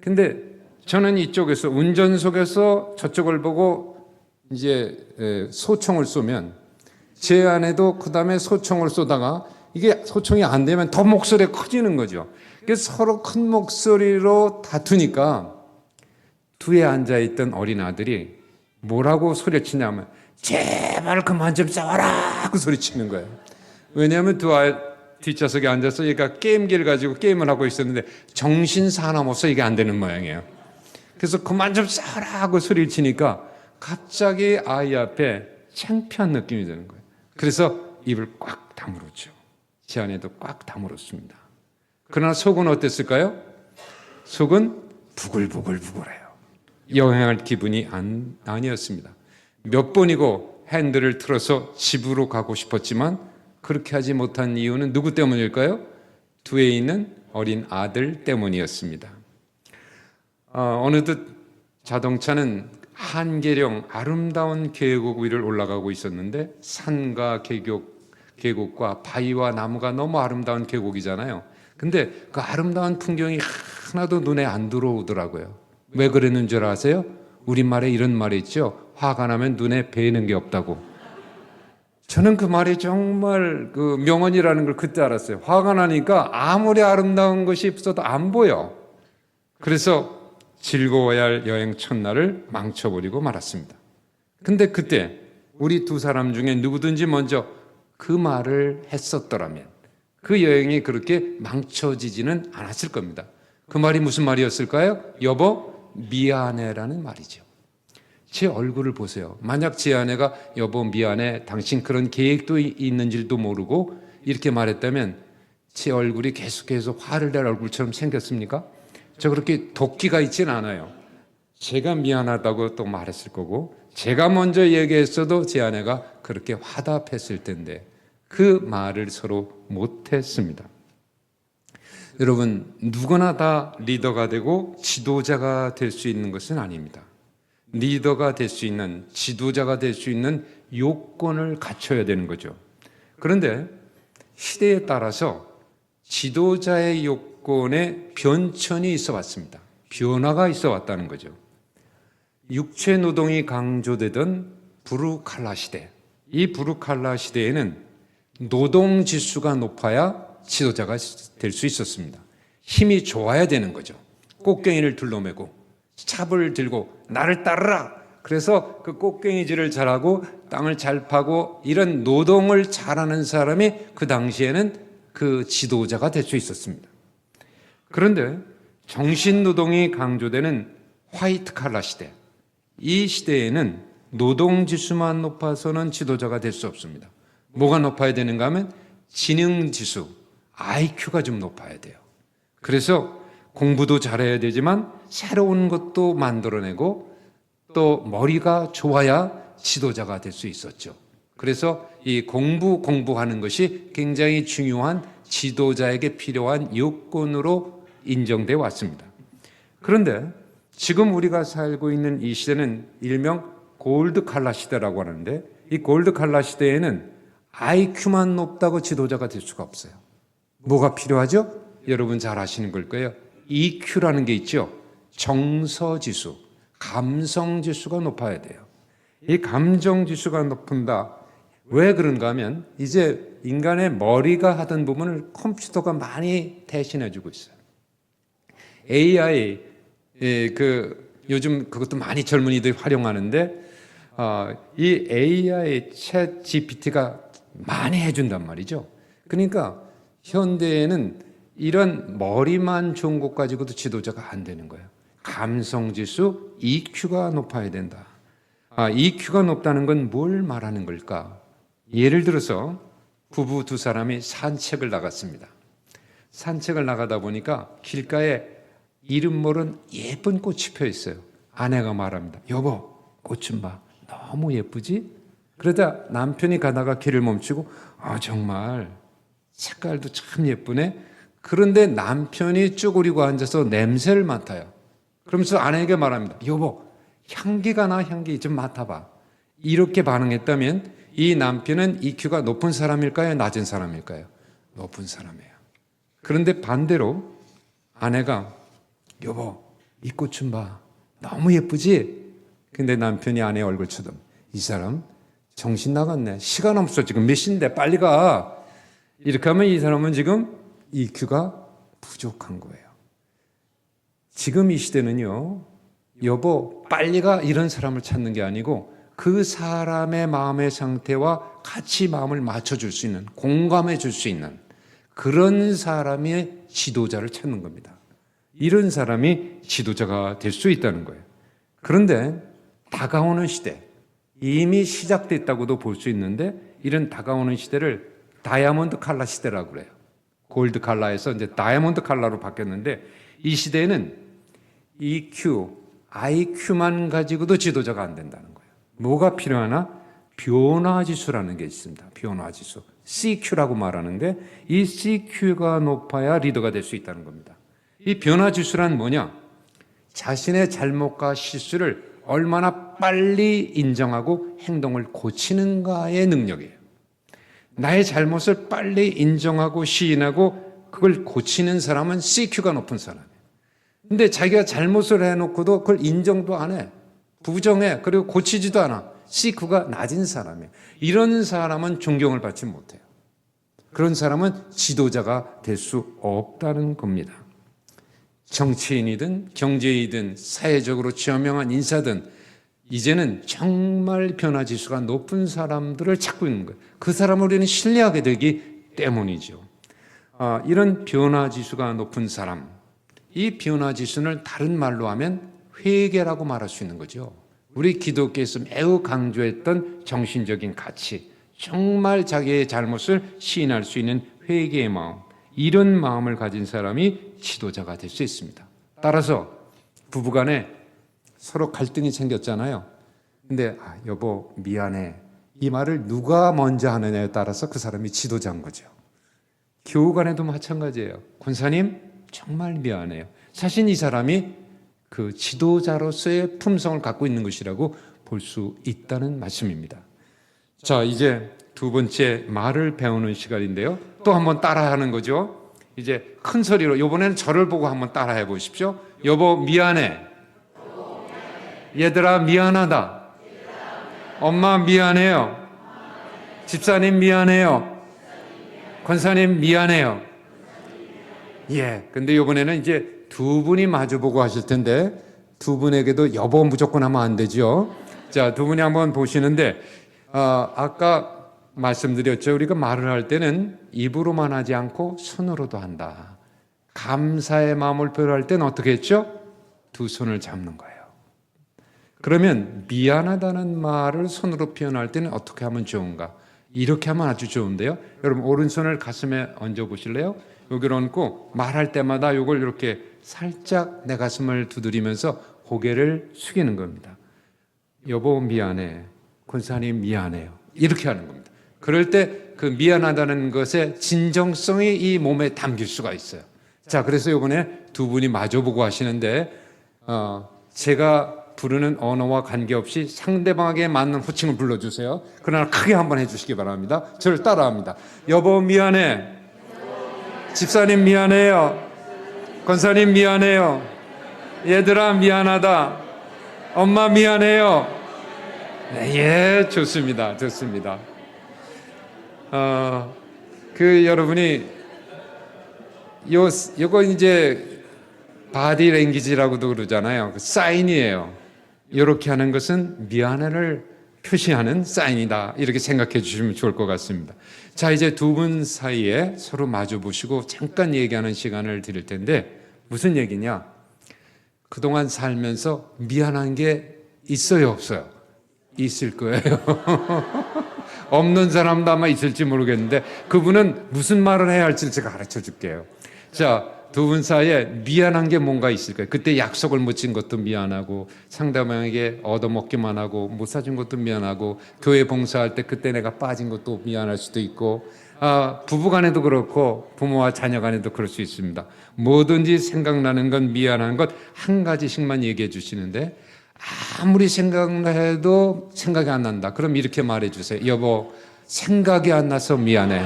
근데 저는 이쪽에서 운전석에서 저쪽을 보고 이제 소총을 쏘면 제 아내도 그 다음에 소총을 쏘다가 이게 소총이 안 되면 더 목소리가 커지는 거죠. 그래서 서로 큰 목소리로 다투니까 뒤에 앉아있던 어린 아들이 뭐라고 소리치냐면 제발 그만 좀 싸워라 그 소리치는 거예요. 왜냐하면 뒷좌석에 앉아서 얘가 게임기를 가지고 게임을 하고 있었는데 정신 사람 없어 이게 안 되는 모양이에요. 그래서 그만 좀 싸워라 하고 소리를 치니까 갑자기 아이 앞에 창피한 느낌이 드는 거예요. 그래서 입을 꽉 다물었죠. 제 아내도 꽉 다물었습니다. 그러나 속은 어땠을까요? 속은 부글부글부글해요. 여행할 기분이 아니었습니다. 몇 번이고 핸들을 틀어서 집으로 가고 싶었지만 그렇게 하지 못한 이유는 누구 때문일까요? 뒤에 있는 어린 아들 때문이었습니다. 어느덧 자동차는 한계령 아름다운 계곡 위를 올라가고 있었는데 산과 계곡과 바위와 나무가 너무 아름다운 계곡이잖아요. 근데 그 아름다운 풍경이 하나도 눈에 안 들어오더라고요. 왜 그랬는 줄 아세요? 우리말에 이런 말이 있죠. 화가 나면 눈에 뵈는 게 없다고. 저는 그 말이 정말 그 명언이라는 걸 그때 알았어요. 화가 나니까 아무리 아름다운 것이 있어도 안 보여. 그래서 즐거워야 할 여행 첫날을 망쳐버리고 말았습니다. 근데 그때 우리 두 사람 중에 누구든지 먼저 그 말을 했었더라면 그 여행이 그렇게 망쳐지지는 않았을 겁니다. 그 말이 무슨 말이었을까요? 여보, 미안해라는 말이죠. 제 얼굴을 보세요. 만약 제 아내가 여보 미안해, 당신 그런 계획도 있는 줄도 모르고 이렇게 말했다면 제 얼굴이 계속해서 화를 낼 얼굴처럼 생겼습니까? 저 그렇게 도끼가 있진 않아요. 제가 미안하다고 또 말했을 거고 제가 먼저 얘기했어도 제 아내가 그렇게 화답했을 텐데 그 말을 서로 못했습니다. 여러분, 누구나 다 리더가 되고 지도자가 될 수 있는 것은 아닙니다. 리더가 될 수 있는, 지도자가 될 수 있는 요건을 갖춰야 되는 거죠. 그런데 시대에 따라서 지도자의 요건에 변천이 있어 왔습니다. 변화가 있어 왔다는 거죠. 육체 노동이 강조되던 부르칼라 시대, 이 부르칼라 시대에는 노동 지수가 높아야 지도자가 될 수 있었습니다. 힘이 좋아야 되는 거죠. 꽃갱이를 둘러매고 찹을 들고 나를 따르라. 그래서 그 꽃갱이질을 잘하고 땅을 잘 파고 이런 노동을 잘하는 사람이 그 당시에는 그 지도자가 될 수 있었습니다. 그런데 정신노동이 강조되는 화이트 칼라 시대, 이 시대에는 노동 지수만 높아서는 지도자가 될 수 없습니다. 뭐가 높아야 되는가 하면 지능 지수, IQ가 좀 높아야 돼요. 그래서 공부도 잘해야 되지만 새로운 것도 만들어내고 또 머리가 좋아야 지도자가 될 수 있었죠. 그래서 이 공부하는 것이 굉장히 중요한 지도자에게 필요한 요건으로 인정되어 왔습니다. 그런데 지금 우리가 살고 있는 이 시대는 일명 골드 칼라 시대라고 하는데 이 골드 칼라 시대에는 IQ만 높다고 지도자가 될 수가 없어요. 뭐가 필요하죠? 여러분 잘 아시는 걸 거예요. EQ라는 게 있죠. 정서지수, 감성지수가 높아야 돼요. 이 감정지수가 높은다. 왜 그런가 하면 이제 인간의 머리가 하던 부분을 컴퓨터가 많이 대신해주고 있어요. AI, 요즘 그것도 많이 젊은이들이 활용하는데 이 AI 챗 GPT가 많이 해준단 말이죠. 그러니까 현대에는 이런 머리만 좋은 것 가지고도 지도자가 안 되는 거예요. 감성지수 EQ가 높아야 된다. EQ가 높다는 건 뭘 말하는 걸까? 예를 들어서 부부 두 사람이 산책을 나갔습니다. 산책을 나가다 보니까 길가에 이름 모른 예쁜 꽃이 펴 있어요. 아내가 말합니다. 여보, 꽃 좀 봐. 너무 예쁘지? 그러다 남편이 가다가 길을 멈추고 정말 색깔도 참 예쁘네. 그런데 남편이 쭈그리고 앉아서 냄새를 맡아요. 그러면서 아내에게 말합니다. 여보, 향기가 나. 향기 좀 맡아봐. 이렇게 반응했다면 이 남편은 EQ가 높은 사람일까요? 낮은 사람일까요? 높은 사람이에요. 그런데 반대로 아내가 여보, 이 꽃 좀 봐. 너무 예쁘지? 근데 남편이 아내 얼굴 쳐다보면 이 사람 정신 나갔네. 시간 없어. 지금 몇 시인데 빨리 가. 이렇게 하면 이 사람은 지금 EQ가 부족한 거예요. 지금 이 시대는요, 여보, 빨리 가. 이런 사람을 찾는 게 아니고 그 사람의 마음의 상태와 같이 마음을 맞춰줄 수 있는, 공감해 줄 수 있는 그런 사람의 지도자를 찾는 겁니다. 이런 사람이 지도자가 될 수 있다는 거예요. 그런데 다가오는 시대, 이미 시작됐다고도 볼 수 있는데 이런 다가오는 시대를 다이아몬드 칼라 시대라고 그래요. 골드 칼라에서 이제 다이아몬드 칼라로 바뀌었는데 이 시대에는 EQ, IQ만 가지고도 지도자가 안 된다는 거예요. 뭐가 필요하나? 변화지수라는 게 있습니다. 변화지수. CQ라고 말하는데 이 CQ가 높아야 리더가 될 수 있다는 겁니다. 이 변화지수란 뭐냐? 자신의 잘못과 실수를 얼마나 빨리 인정하고 행동을 고치는가의 능력이에요. 나의 잘못을 빨리 인정하고 시인하고 그걸 고치는 사람은 CQ가 높은 사람이에요. 근데 자기가 잘못을 해놓고도 그걸 인정도 안 해. 부정해. 그리고 고치지도 않아. CQ가 낮은 사람이에요. 이런 사람은 존경을 받지 못해요. 그런 사람은 지도자가 될 수 없다는 겁니다. 정치인이든 경제이든 사회적으로 저명한 인사든 이제는 정말 변화지수가 높은 사람들을 찾고 있는 거예요. 그 사람을 우리는 신뢰하게 되기 때문이죠. 이런 변화지수가 높은 사람, 이 변화지수는 다른 말로 하면 회개라고 말할 수 있는 거죠. 우리 기독교에서 매우 강조했던 정신적인 가치, 정말 자기의 잘못을 시인할 수 있는 회개의 마음, 이런 마음을 가진 사람이 지도자가 될 수 있습니다. 따라서 부부간에 서로 갈등이 생겼잖아요. 근데 여보 미안해, 이 말을 누가 먼저 하느냐에 따라서 그 사람이 지도자인 거죠. 교우간에도 마찬가지예요. 권사님 정말 미안해요. 사실 이 사람이 그 지도자로서의 품성을 갖고 있는 것이라고 볼 수 있다는 말씀입니다. 자, 이제 두 번째 말을 배우는 시간인데요. 또 한번 따라하는 거죠. 이제 큰 소리로, 이번에는 저를 보고 한번 따라해 보십시오. 여보 미안해. 얘들아 미안하다. 엄마 미안해요. 집사님 미안해요. 권사님 미안해요. 예. 근데 이번에는 이제 두 분이 마주보고 하실 텐데 두 분에게도 여보 무조건 하면 안 되죠. 자, 두 분이 한번 보시는데 아까 말씀드렸죠. 우리가 말을 할 때는 입으로만 하지 않고 손으로도 한다. 감사의 마음을 표현할 때는 어떻게 했죠? 두 손을 잡는 거예요. 그러면 미안하다는 말을 손으로 표현할 때는 어떻게 하면 좋은가? 이렇게 하면 아주 좋은데요. 여러분 오른손을 가슴에 얹어 보실래요? 여기를 얹고 말할 때마다 이걸 이렇게 살짝 내 가슴을 두드리면서 고개를 숙이는 겁니다. 여보 미안해. 권사님 미안해요. 이렇게 하는 겁니다. 그럴 때 그 미안하다는 것의 진정성이 이 몸에 담길 수가 있어요. 자, 그래서 이번에 두 분이 마주보고 하시는데 제가 부르는 언어와 관계없이 상대방에게 맞는 호칭을 불러주세요. 그러나 크게 한번 해주시기 바랍니다. 저를 따라합니다. 여보 미안해. 집사님 미안해요. 권사님 미안해요. 얘들아 미안하다. 엄마 미안해요. 예, 좋습니다. 좋습니다. 여러분이 요거 이제 바디 랭귀지라고도 그러잖아요. 그 사인이에요. 이렇게 하는 것은 미안해를 표시하는 사인이다. 이렇게 생각해 주시면 좋을 것 같습니다. 자, 이제 두 분 사이에 서로 마주 보시고 잠깐 얘기하는 시간을 드릴 텐데 무슨 얘기냐? 그동안 살면서 미안한 게 있어요, 없어요? 있을 거예요. 없는 사람도 아마 있을지 모르겠는데 그분은 무슨 말을 해야 할지 제가 가르쳐 줄게요. 자, 두 분 사이에 미안한 게 뭔가 있을 거예요. 그때 약속을 못 지킨 것도 미안하고 상대방에게 얻어먹기만 하고 못 사준 것도 미안하고 교회 봉사할 때 그때 내가 빠진 것도 미안할 수도 있고 부부간에도 그렇고 부모와 자녀간에도 그럴 수 있습니다. 뭐든지 생각나는 건 미안한 것 한 가지씩만 얘기해 주시는데 아무리 생각해도 생각이 안 난다. 그럼 이렇게 말해 주세요. 여보, 생각이 안 나서 미안해.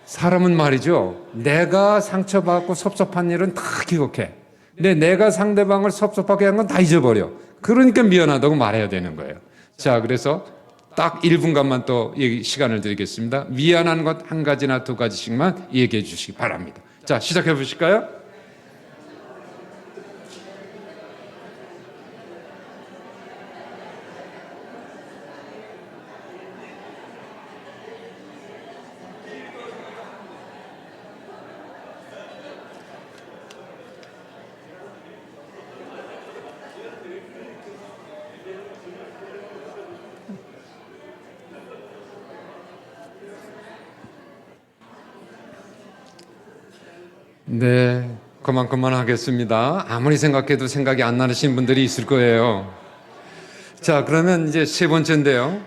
사람은 말이죠. 내가 상처받고 섭섭한 일은 다 기억해. 근데 내가 상대방을 섭섭하게 한 건 다 잊어버려. 그러니까 미안하다고 말해야 되는 거예요. 자, 그래서 딱 1분간만 또 시간을 드리겠습니다. 미안한 것 한 가지나 두 가지씩만 얘기해 주시기 바랍니다. 자, 시작해 보실까요? 네, 그만 하겠습니다. 아무리 생각해도 생각이 안 나시는 분들이 있을 거예요. 자, 그러면 이제 세 번째인데요.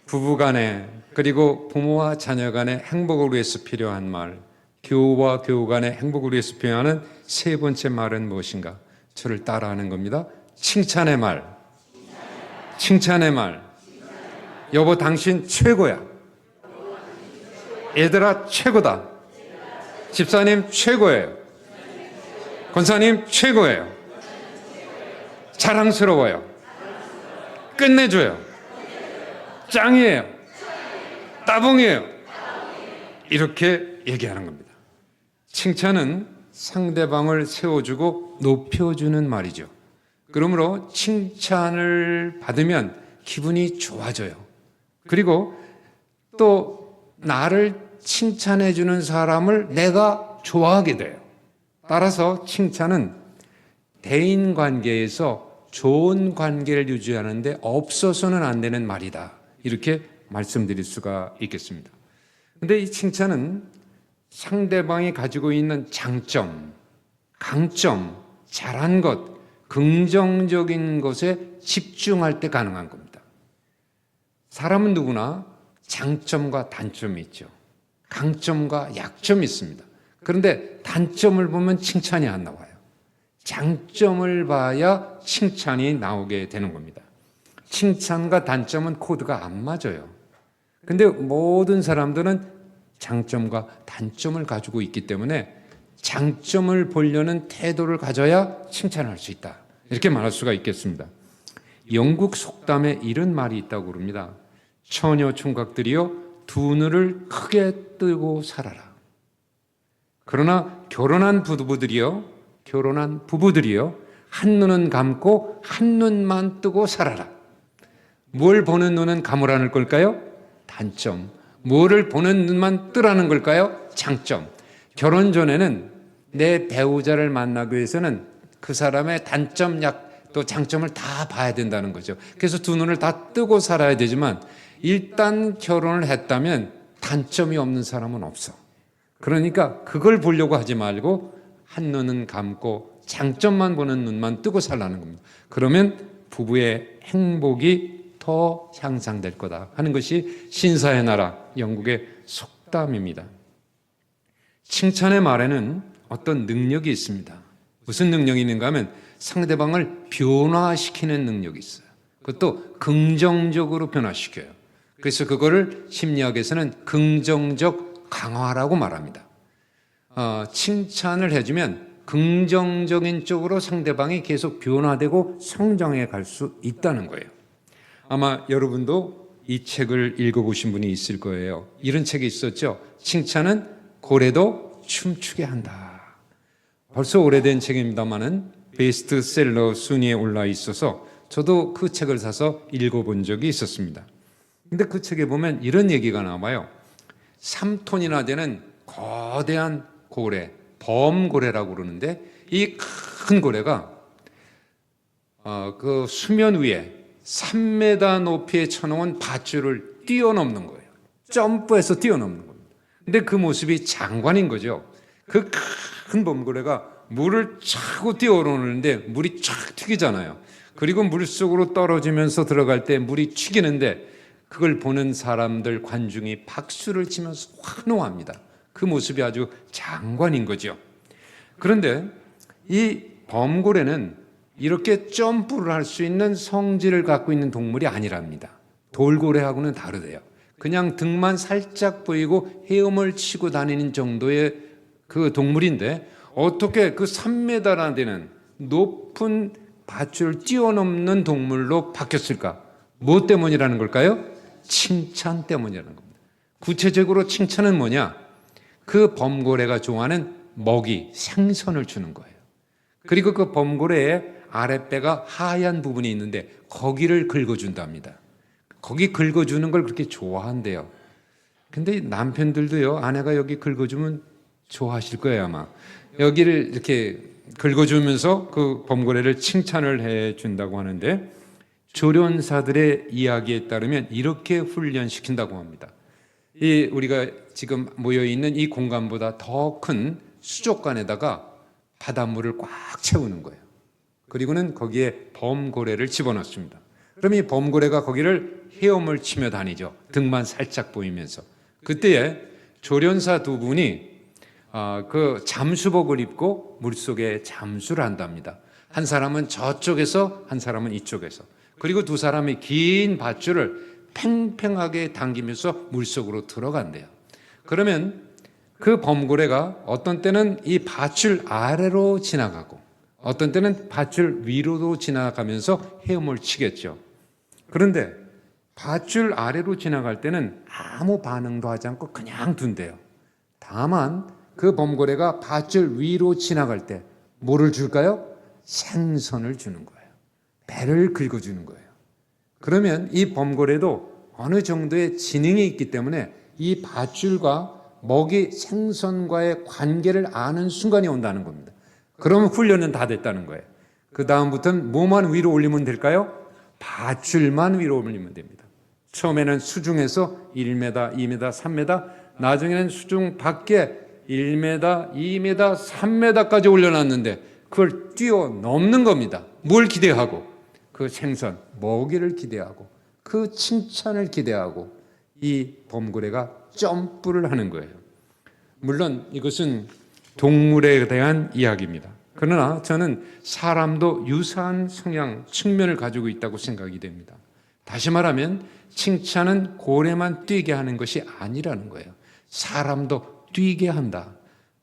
부부 간에 그리고 부모와 자녀 간의 행복을 위해서 필요한 말, 교우와 교우 간의 행복을 위해서 필요한 세 번째 말은 무엇인가? 저를 따라하는 겁니다. 칭찬의 말. 칭찬의 말. 여보, 당신 최고야. 얘들아, 최고다. 집사님 최고예요. 권사님 최고예요. 자랑스러워요. 끝내줘요. 짱이에요. 따봉이에요. 이렇게 얘기하는 겁니다. 칭찬은 상대방을 세워주고 높여주는 말이죠. 그러므로 칭찬을 받으면 기분이 좋아져요. 그리고 또 나를 칭찬해주는 사람을 내가 좋아하게 돼요. 따라서 칭찬은 대인관계에서 좋은 관계를 유지하는데 없어서는 안 되는 말이다. 이렇게 말씀드릴 수가 있겠습니다. 그런데 이 칭찬은 상대방이 가지고 있는 장점, 강점, 잘한 것, 긍정적인 것에 집중할 때 가능한 겁니다. 사람은 누구나 장점과 단점이 있죠. 강점과 약점이 있습니다. 그런데 단점을 보면 칭찬이 안 나와요. 장점을 봐야 칭찬이 나오게 되는 겁니다. 칭찬과 단점은 코드가 안 맞아요. 근데 모든 사람들은 장점과 단점을 가지고 있기 때문에 장점을 보려는 태도를 가져야 칭찬할 수 있다. 이렇게 말할 수가 있겠습니다. 영국 속담에 이런 말이 있다고 그럽니다. 처녀 총각들이여 두 눈을 크게 뜨고 살아라. 그러나 결혼한 부부들이요 한 눈은 감고 한 눈만 뜨고 살아라. 뭘 보는 눈은 감으라는 걸까요? 단점. 뭐를 보는 눈만 뜨라는 걸까요? 장점. 결혼 전에는 내 배우자를 만나기 위해서는 그 사람의 단점, 또 장점을 다 봐야 된다는 거죠. 그래서 두 눈을 다 뜨고 살아야 되지만 일단 결혼을 했다면 단점이 없는 사람은 없어. 그러니까 그걸 보려고 하지 말고 한 눈은 감고 장점만 보는 눈만 뜨고 살라는 겁니다. 그러면 부부의 행복이 더 향상될 거다 하는 것이 신사의 나라 영국의 속담입니다. 칭찬의 말에는 어떤 능력이 있습니다. 무슨 능력이 있는가 하면 상대방을 변화시키는 능력이 있어요. 그것도 긍정적으로 변화시켜요. 그래서 그거를 심리학에서는 긍정적 강화라고 말합니다. 칭찬을 해주면 긍정적인 쪽으로 상대방이 계속 변화되고 성장해 갈 수 있다는 거예요. 아마 여러분도 이 책을 읽어보신 분이 있을 거예요. 이런 책이 있었죠. 칭찬은 고래도 춤추게 한다. 벌써 오래된 책입니다마는 베스트셀러 순위에 올라 있어서 저도 그 책을 사서 읽어본 적이 있었습니다. 근데 그 책에 보면 이런 얘기가 나와요. 3톤이나 되는 거대한 고래, 범고래라고 그러는데 이 큰 고래가 그 수면 위에 3m 높이에 쳐놓은 밧줄을 뛰어넘는 거예요. 점프해서 뛰어넘는 겁니다. 근데 그 모습이 장관인 거죠. 그 큰 범고래가 물을 차고 뛰어오르는데 물이 촥 튀기잖아요. 그리고 물속으로 떨어지면서 들어갈 때 물이 튀기는데 그걸 보는 사람들, 관중이 박수를 치면서 환호합니다. 그 모습이 아주 장관인 거죠. 그런데 이 범고래는 이렇게 점프를 할 수 있는 성질을 갖고 있는 동물이 아니랍니다. 돌고래하고는 다르대요. 그냥 등만 살짝 보이고 헤엄을 치고 다니는 정도의 그 동물인데 어떻게 그 3m나 되는 높은 밧줄을 뛰어넘는 동물로 바뀌었을까? 뭐 때문이라는 걸까요? 칭찬 때문이라는 겁니다. 구체적으로 칭찬은 뭐냐? 그 범고래가 좋아하는 먹이, 생선을 주는 거예요. 그리고 그 범고래의 아랫배가 하얀 부분이 있는데 거기를 긁어준답니다. 거기 긁어주는 걸 그렇게 좋아한대요. 근데 남편들도요, 아내가 여기 긁어주면 좋아하실 거예요, 아마. 여기를 이렇게 긁어주면서 그 범고래를 칭찬을 해준다고 하는데 조련사들의 이야기에 따르면 이렇게 훈련시킨다고 합니다. 이 우리가 지금 모여있는 이 공간보다 더 큰 수족관에다가 바닷물을 꽉 채우는 거예요. 그리고는 거기에 범고래를 집어넣습니다. 그럼 이 범고래가 거기를 헤엄을 치며 다니죠. 등만 살짝 보이면서. 그때에 조련사 두 분이 그 잠수복을 입고 물속에 잠수를 한답니다. 한 사람은 저쪽에서 한 사람은 이쪽에서. 그리고 두 사람이 긴 밧줄을 팽팽하게 당기면서 물속으로 들어간대요. 그러면 그 범고래가 어떤 때는 이 밧줄 아래로 지나가고 어떤 때는 밧줄 위로도 지나가면서 헤엄을 치겠죠. 그런데 밧줄 아래로 지나갈 때는 아무 반응도 하지 않고 그냥 둔대요. 다만 그 범고래가 밧줄 위로 지나갈 때 뭐를 줄까요? 생선을 주는 거예요. 배를 긁어주는 거예요. 그러면 이 범고래도 어느 정도의 지능이 있기 때문에 이 밧줄과 먹이 생선과의 관계를 아는 순간이 온다는 겁니다. 그러면 훈련은 다 됐다는 거예요. 그 다음부터는 뭐만 위로 올리면 될까요? 밧줄만 위로 올리면 됩니다. 처음에는 수중에서 1m, 2m, 3m, 나중에는 수중 밖에 1m, 2m, 3m까지 올려놨는데 그걸 뛰어넘는 겁니다. 뭘 기대하고? 그 생선, 먹이를 기대하고 그 칭찬을 기대하고 이 범고래가 점프를 하는 거예요. 물론 이것은 동물에 대한 이야기입니다. 그러나 저는 사람도 유사한 성향, 측면을 가지고 있다고 생각이 됩니다. 다시 말하면 칭찬은 고래만 뛰게 하는 것이 아니라는 거예요. 사람도 뛰게 한다.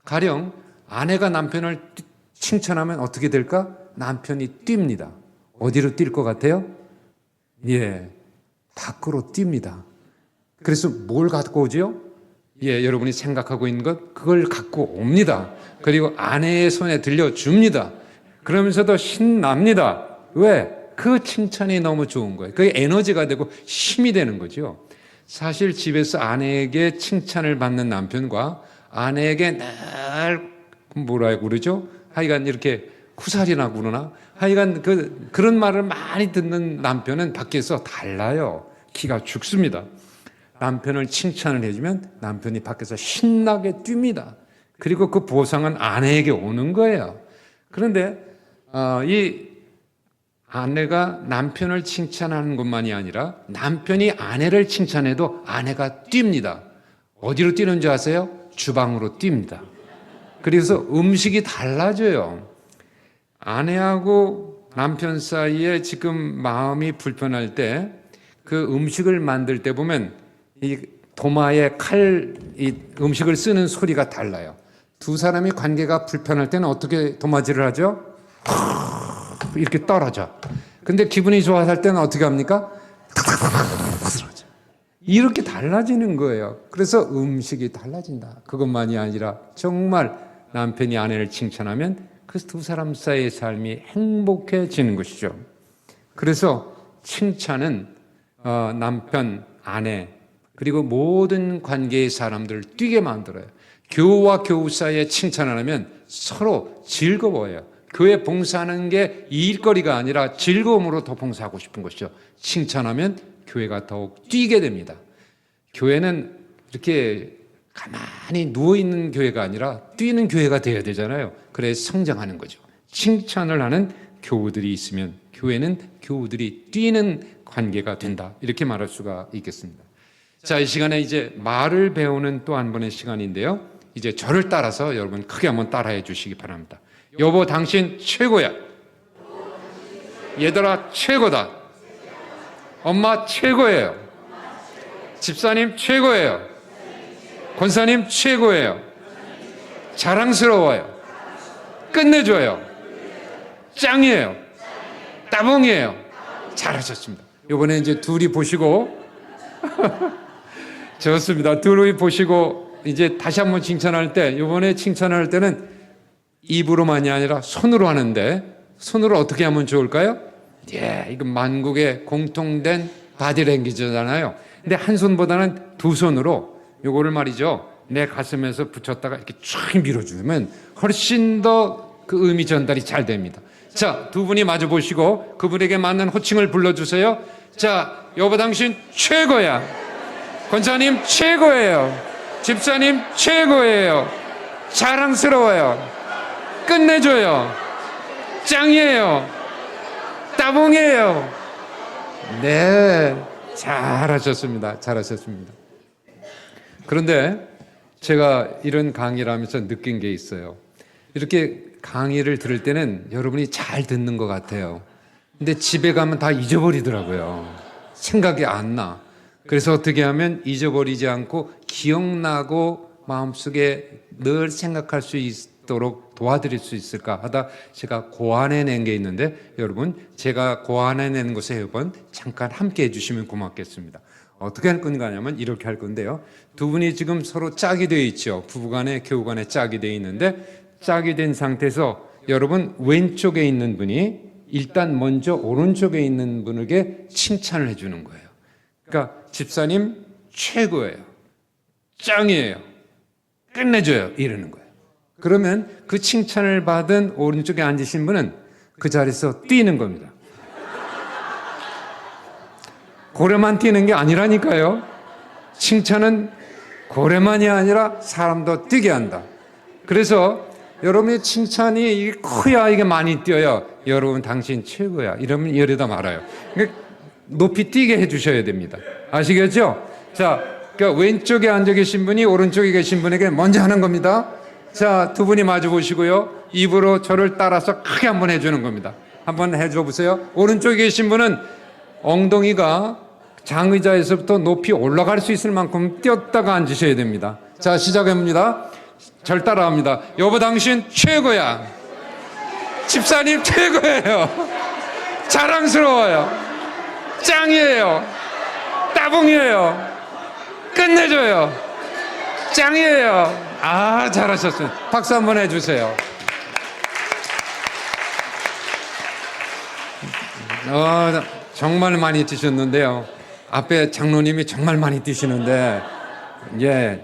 가령 아내가 남편을 칭찬하면 어떻게 될까? 남편이 뜁니다. 어디로 뛸 것 같아요? 밖으로 뜁니다. 그래서 뭘 갖고 오죠? 여러분이 생각하고 있는 것, 그걸 갖고 옵니다. 그리고 아내의 손에 들려줍니다. 그러면서도 신납니다. 왜? 그 칭찬이 너무 좋은 거예요. 그게 에너지가 되고 힘이 되는 거죠. 사실 집에서 아내에게 칭찬을 받는 남편과 아내에게 늘 뭐라고 그러죠? 하여간 이렇게 쿠살이나 그러나? 하여간 그런 말을 많이 듣는 남편은 밖에서 달라요. 기가 죽습니다. 남편을 칭찬을 해주면 남편이 밖에서 신나게 뜁니다. 그리고 그 보상은 아내에게 오는 거예요. 그런데 이 아내가 남편을 칭찬하는 것만이 아니라 남편이 아내를 칭찬해도 아내가 뜁니다. 어디로 뛰는 줄 아세요? 주방으로 뜁니다. 그래서 음식이 달라져요. 아내하고 남편 사이에 지금 마음이 불편할 때 그 음식을 만들 때 보면 이 도마에 이 음식을 쓰는 소리가 달라요. 두 사람이 관계가 불편할 때는 어떻게 도마질을 하죠? 이렇게 떨어져. 근데 기분이 좋아서 할 때는 어떻게 합니까? 이렇게 달라지는 거예요. 그래서 음식이 달라진다. 그것만이 아니라 정말 남편이 아내를 칭찬하면 그 두 사람 사이의 삶이 행복해지는 것이죠. 그래서 칭찬은 남편, 아내, 그리고 모든 관계의 사람들을 뛰게 만들어요. 교우와 교우 사이에 칭찬을 하면 서로 즐거워요. 교회 봉사하는 게 일거리가 아니라 즐거움으로 더 봉사하고 싶은 것이죠. 칭찬하면 교회가 더욱 뛰게 됩니다. 교회는 이렇게 가만히 누워있는 교회가 아니라 뛰는 교회가 되어야 되잖아요. 그래서 성장하는 거죠. 칭찬을 하는 교우들이 있으면 교회는 교우들이 뛰는 관계가 된다. 이렇게 말할 수가 있겠습니다. 자, 이 시간에 이제 말을 배우는 또 한 번의 시간인데요. 이제 저를 따라서 여러분 크게 한번 따라해 주시기 바랍니다. 여보, 당신 최고야. 얘들아, 최고다. 엄마 최고예요. 집사님 최고예요. 권사님 최고예요. 자랑스러워요. 끝내줘요. 짱이에요. 따봉이에요. 잘하셨습니다. 이번에 이제 둘이 보시고 좋습니다. 둘이 보시고 이제 다시 한번 칭찬할 때, 이번에 칭찬할 때는 입으로만이 아니라 손으로 하는데, 손으로 어떻게 하면 좋을까요? 이건 만국의 공통된 바디랭귀지잖아요. 근데 한 손보다는 두 손으로 요거를 말이죠, 내 가슴에서 붙였다가 이렇게 쫙 밀어주면 훨씬 더 그 의미 전달이 잘 됩니다. 자, 두 분이 마주 보시고 그분에게 맞는 호칭을 불러주세요. 자, 여보, 당신 최고야. 권사님 최고예요. 집사님 최고예요. 자랑스러워요. 끝내줘요. 짱이에요. 따봉이에요. 네, 잘하셨습니다. 잘하셨습니다. 그런데 제가 이런 강의를 하면서 느낀 게 있어요. 이렇게 강의를 들을 때는 여러분이 잘 듣는 것 같아요. 근데 집에 가면 다 잊어버리더라고요. 생각이 안 나. 그래서 어떻게 하면 잊어버리지 않고 기억나고 마음속에 늘 생각할 수 있도록 도와드릴 수 있을까 하다 제가 고안해낸 게 있는데, 여러분 제가 고안해낸 것에 이번 잠깐 함께 해주시면 고맙겠습니다. 어떻게 할 건가 하냐면 이렇게 할 건데요. 두 분이 지금 서로 짝이 되어 있죠. 부부간에 교우간에 짝이 되어 있는데, 짝이 된 상태에서 여러분 왼쪽에 있는 분이 일단 먼저 오른쪽에 있는 분에게 칭찬을 해주는 거예요. 그러니까 집사님 최고예요. 짱이에요. 끝내줘요. 이러는 거예요. 그러면 그 칭찬을 받은 오른쪽에 앉으신 분은 그 자리에서 뛰는 겁니다. 고래만 뛰는 게 아니라니까요. 칭찬은 고래만이 아니라 사람도 뛰게 한다. 그래서 여러분의 칭찬이 커야 이게 많이 뛰어요. 여러분 당신 최고야. 이러면 이러다 말아요. 그러니까 높이 뛰게 해주셔야 됩니다. 아시겠죠? 자, 그러니까 왼쪽에 앉아 계신 분이 오른쪽에 계신 분에게 먼저 하는 겁니다. 자, 두 분이 마주 보시고요. 입으로 저를 따라서 크게 한번 해주는 겁니다. 한번 해줘 보세요. 오른쪽에 계신 분은 엉덩이가 장의자에서부터 높이 올라갈 수 있을 만큼 뛰었다가 앉으셔야 됩니다. 자, 시작합니다. 절 따라합니다. 여보, 당신 최고야. 집사님 최고예요. 자랑스러워요. 짱이에요. 따봉이에요. 끝내줘요. 짱이에요. 아, 잘하셨어요. 박수 한번 해주세요. 정말 많이 뛰셨는데요. 앞에 장로님이 정말 많이 뛰시는데, 예.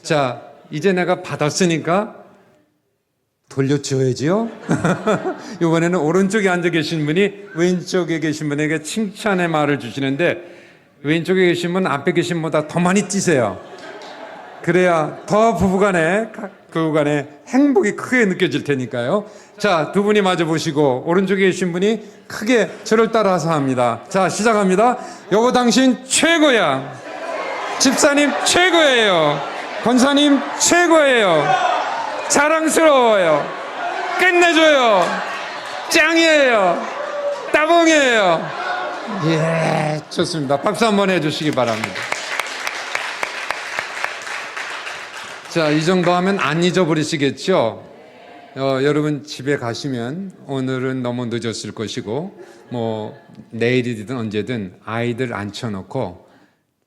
자, 이제 내가 받았으니까 돌려줘야지요. 이번에는 오른쪽에 앉아 계신 분이 왼쪽에 계신 분에게 칭찬의 말을 주시는데, 왼쪽에 계신 분 앞에 계신 분보다 더 많이 뛰세요. 그래야 더 부부간에 그간에 행복이 크게 느껴질 테니까요. 자, 두 분이 마주 보시고 오른쪽에 계신 분이 크게 저를 따라서 합니다. 자, 시작합니다. 여보, 당신 최고야. 집사님 최고예요. 권사님 최고예요. 자랑스러워요. 끝내줘요. 짱이에요. 따봉이에요. 예, 좋습니다. 박수 한번 해주시기 바랍니다. 자, 이 정도 하면 안 잊어버리시겠죠? 여러분 집에 가시면 오늘은 너무 늦었을 것이고, 뭐 내일이든 언제든 아이들 앉혀놓고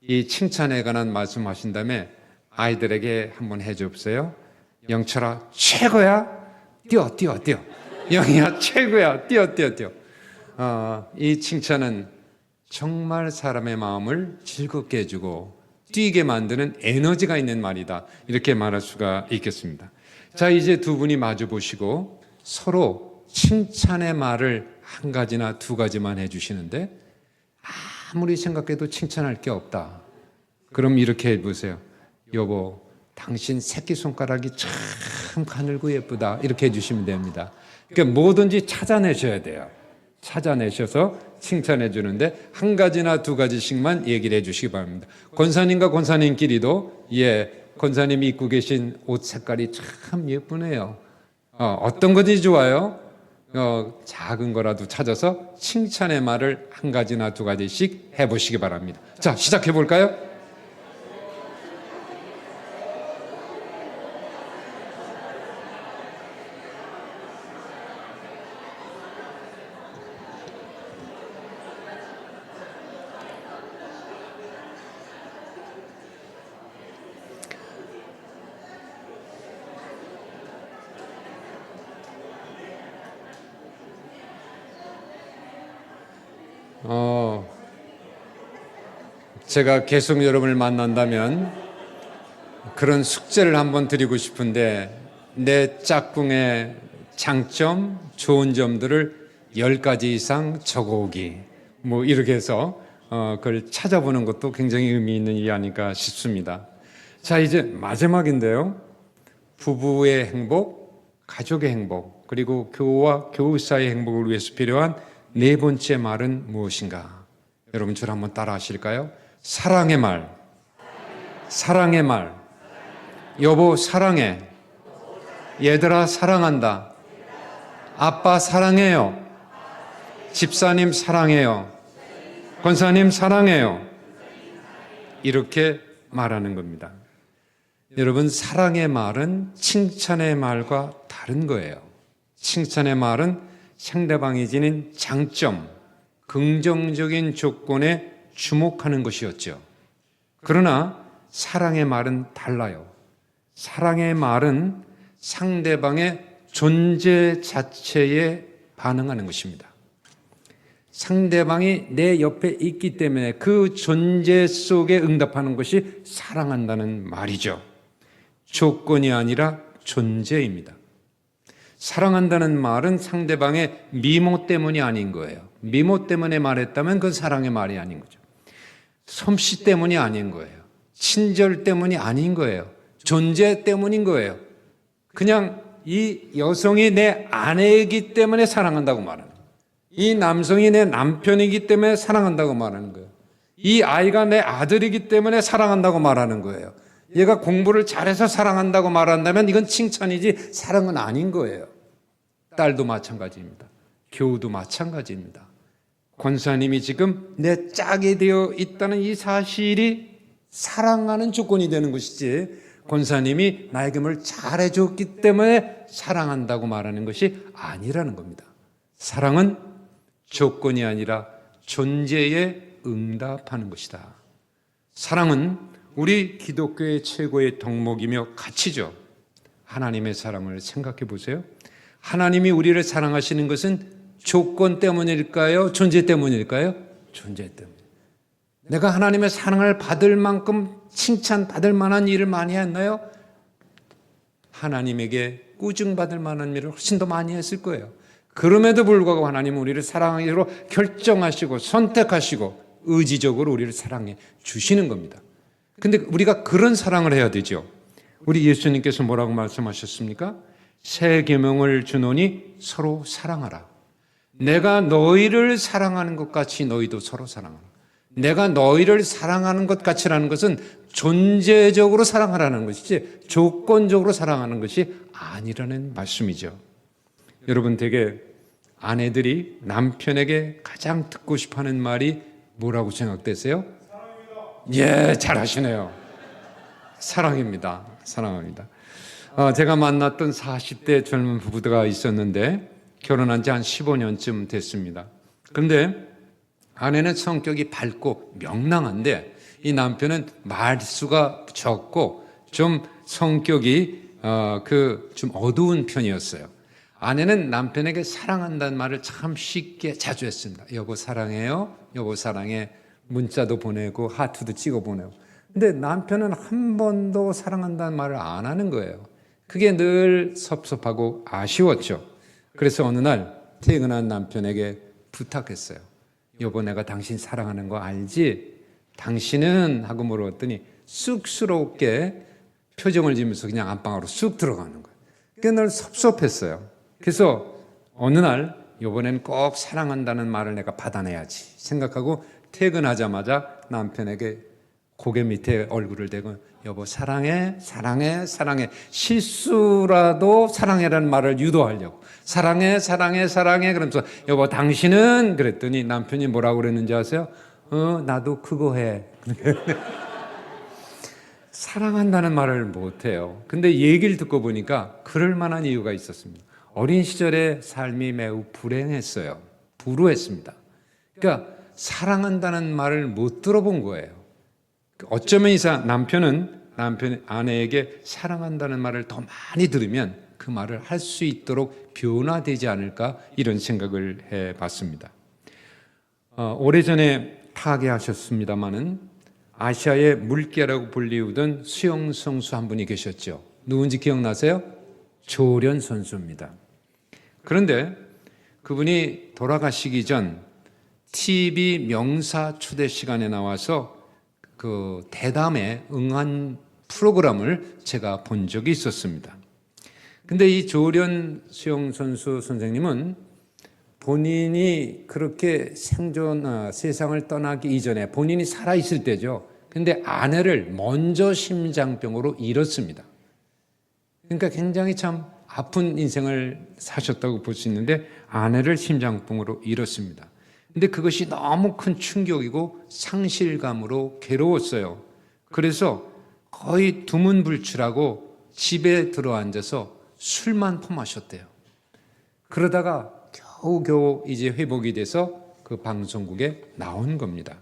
이 칭찬에 관한 말씀하신 다음에 아이들에게 한번 해줘보세요. 영철아 최고야. 뛰어. 영희야 최고야. 뛰어. 이 칭찬은 정말 사람의 마음을 즐겁게 해주고 뛰게 만드는 에너지가 있는 말이다. 이렇게 말할 수가 있겠습니다. 자, 이제 두 분이 마주 보시고 서로 칭찬의 말을 한 가지나 두 가지만 해주시는데 아무리 생각해도 칭찬할 게 없다. 그럼 이렇게 해보세요. 여보, 당신 새끼손가락이 참 가늘고 예쁘다. 이렇게 해주시면 됩니다. 그러니까 뭐든지 찾아내셔야 돼요. 찾아내셔서 칭찬해 주는데 한 가지나 두 가지씩만 얘기를 해 주시기 바랍니다. 권사님과 권사님끼리도 권사님이 입고 계신 옷 색깔이 참 예쁘네요. 어떤 것이 좋아요? 작은 거라도 찾아서 칭찬의 말을 한 가지나 두 가지씩 해보시기 바랍니다. 자, 시작해 볼까요? 제가 계속 여러분을 만난다면 그런 숙제를 한번 드리고 싶은데 내 짝꿍의 장점, 좋은 점들을 10가지 이상 적어오기. 뭐 이렇게 해서 그걸 찾아보는 것도 굉장히 의미 있는 일이 아닐까 싶습니다. 자, 이제 마지막인데요. 부부의 행복, 가족의 행복, 그리고 교우와 교우 사이의 행복을 위해서 필요한 네 번째 말은 무엇인가? 여러분 저를 한번 따라 하실까요? 사랑의 말, 사랑의 말. 여보 사랑해. 얘들아 사랑한다. 아빠 사랑해요. 집사님 사랑해요. 권사님 사랑해요. 이렇게 말하는 겁니다. 여러분 사랑의 말은 칭찬의 말과 다른 거예요. 칭찬의 말은 상대방이 지닌 장점, 긍정적인 조건에 주목하는 것이었죠. 그러나 사랑의 말은 달라요. 사랑의 말은 상대방의 존재 자체에 반응하는 것입니다. 상대방이 내 옆에 있기 때문에 그 존재 속에 응답하는 것이 사랑한다는 말이죠. 조건이 아니라 존재입니다. 사랑한다는 말은 상대방의 미모 때문이 아닌 거예요. 미모 때문에 말했다면 그건 사랑의 말이 아닌 거죠. 솜씨 때문이 아닌 거예요. 친절 때문이 아닌 거예요. 존재 때문인 거예요. 그냥 이 여성이 내 아내이기 때문에 사랑한다고 말하는 거예요. 이 남성이 내 남편이기 때문에 사랑한다고 말하는 거예요. 이 아이가 내 아들이기 때문에 사랑한다고 말하는 거예요. 얘가 공부를 잘해서 사랑한다고 말한다면 이건 칭찬이지 사랑은 아닌 거예요. 딸도 마찬가지입니다. 교우도 마찬가지입니다. 권사님이 지금 내 짝이 되어 있다는 이 사실이 사랑하는 조건이 되는 것이지 권사님이 나에게 뭘 잘해줬기 때문에 사랑한다고 말하는 것이 아니라는 겁니다. 사랑은 조건이 아니라 존재에 응답하는 것이다. 사랑은 우리 기독교의 최고의 덕목이며 가치죠. 하나님의 사랑을 생각해 보세요. 하나님이 우리를 사랑하시는 것은 조건 때문일까요? 존재 때문일까요? 존재 때문. 내가 하나님의 사랑을 받을 만큼 칭찬받을 만한 일을 많이 했나요? 하나님에게 꾸중받을 만한 일을 훨씬 더 많이 했을 거예요. 그럼에도 불구하고 하나님은 우리를 사랑하기로 결정하시고 선택하시고 의지적으로 우리를 사랑해 주시는 겁니다. 근데 우리가 그런 사랑을 해야 되죠. 우리 예수님께서 뭐라고 말씀하셨습니까? 새 계명을 주노니 서로 사랑하라. 내가 너희를 사랑하는 것 같이 너희도 서로 사랑하라. 내가 너희를 사랑하는 것 같이라는 것은 존재적으로 사랑하라는 것이지 조건적으로 사랑하는 것이 아니라는 말씀이죠. 여러분 되게 아내들이 남편에게 가장 듣고 싶어하는 말이 뭐라고 생각되세요? 예, 잘하시네요. 사랑입니다. 사랑합니다. 제가 만났던 40대 젊은 부부가 있었는데 결혼한 지 한 15년쯤 됐습니다. 그런데 아내는 성격이 밝고 명랑한데 이 남편은 말수가 적고 좀 성격이 좀 어두운 편이었어요. 아내는 남편에게 사랑한다는 말을 참 쉽게 자주 했습니다. 여보 사랑해요. 여보 사랑해. 문자도 보내고 하트도 찍어 보내고. 근데 남편은 한 번도 사랑한다는 말을 안 하는 거예요. 그게 늘 섭섭하고 아쉬웠죠. 그래서 어느 날 퇴근한 남편에게 부탁했어요. 여보 내가 당신 사랑하는 거 알지? 당신은? 하고 물어봤더니 쑥스럽게 표정을 지으면서 그냥 안방으로 쑥 들어가는 거예요. 그게 늘 섭섭했어요. 그래서 어느 날 이번엔 꼭 사랑한다는 말을 내가 받아내야지 생각하고 퇴근하자마자 남편에게 고개 밑에 얼굴을 대고 여보 사랑해 사랑해 사랑해 실수라도 사랑해라는 말을 유도하려고 사랑해 사랑해 사랑해 그러면서 여보 당신은 그랬더니 남편이 뭐라고 그랬는지 아세요? 나도 그거 해. 사랑한다는 말을 못해요. 근데 얘기를 듣고 보니까 그럴 만한 이유가 있었습니다. 어린 시절에 삶이 매우 불행했어요. 불우했습니다. 그러니까 사랑한다는 말을 못 들어본 거예요. 어쩌면 남편 아내에게 사랑한다는 말을 더 많이 들으면 그 말을 할 수 있도록 변화되지 않을까 이런 생각을 해봤습니다. 오래전에 타계하셨습니다마는 아시아의 물개라고 불리우던 수영 선수 한 분이 계셨죠. 누군지 기억나세요? 조련 선수입니다. 그런데 그분이 돌아가시기 전 TV 명사 초대 시간에 나와서 그 대담에 응한 프로그램을 제가 본 적이 있었습니다. 근데 이 조련 수영 선수 선생님은 본인이 그렇게 세상을 떠나기 이전에 본인이 살아있을 때죠. 근데 아내를 먼저 심장병으로 잃었습니다. 그러니까 굉장히 참 아픈 인생을 사셨다고 볼 수 있는데 아내를 심장병으로 잃었습니다. 근데 그것이 너무 큰 충격이고 상실감으로 괴로웠어요. 그래서 거의 두문불출하고 집에 들어앉아서 술만 퍼마셨대요. 그러다가 겨우겨우 이제 회복이 돼서 그 방송국에 나온 겁니다.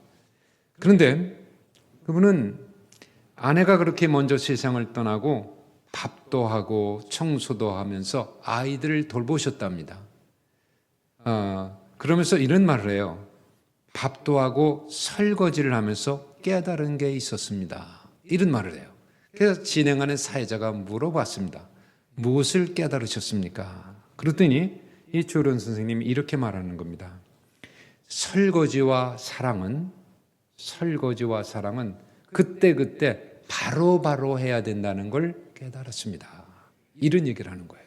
그런데 그분은 아내가 그렇게 먼저 세상을 떠나고 밥도 하고 청소도 하면서 아이들을 돌보셨답니다. 그러면서 이런 말을 해요. 밥도 하고 설거지를 하면서 깨달은 게 있었습니다. 이런 말을 해요. 그래서 진행하는 사회자가 물어봤습니다. 무엇을 깨달으셨습니까? 그랬더니 이 조련 선생님이 이렇게 말하는 겁니다. 설거지와 사랑은 그때그때 바로바로 해야 된다는 걸 깨달았습니다. 이런 얘기를 하는 거예요.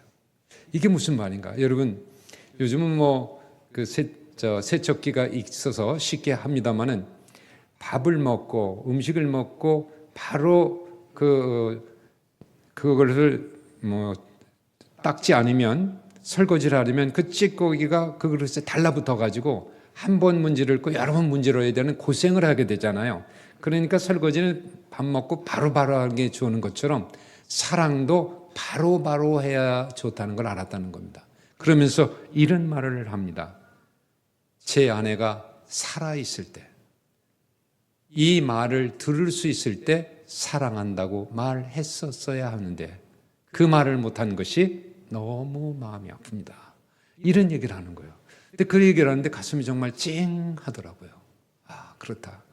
이게 무슨 말인가? 여러분, 요즘은 세척기가 있어서 쉽게 합니다만은 밥을 먹고 음식을 먹고 바로 그것을 닦지 않으면 설거지를 하려면 그 찌꺼기가 그 그릇에 달라붙어 가지고 한 번 문지르고 여러 번 문지러야 되는 고생을 하게 되잖아요. 그러니까 설거지는 밥 먹고 바로바로 하게 주는 것처럼 사랑도 바로바로 해야 좋다는 걸 알았다는 겁니다. 그러면서 이런 말을 합니다. 제 아내가 살아있을 때, 이 말을 들을 수 있을 때 사랑한다고 말했었어야 하는데 그 말을 못한 것이 너무 마음이 아픕니다. 이런 얘기를 하는 거예요. 근데 그 얘기를 하는데 가슴이 정말 찡하더라고요. 아, 그렇다.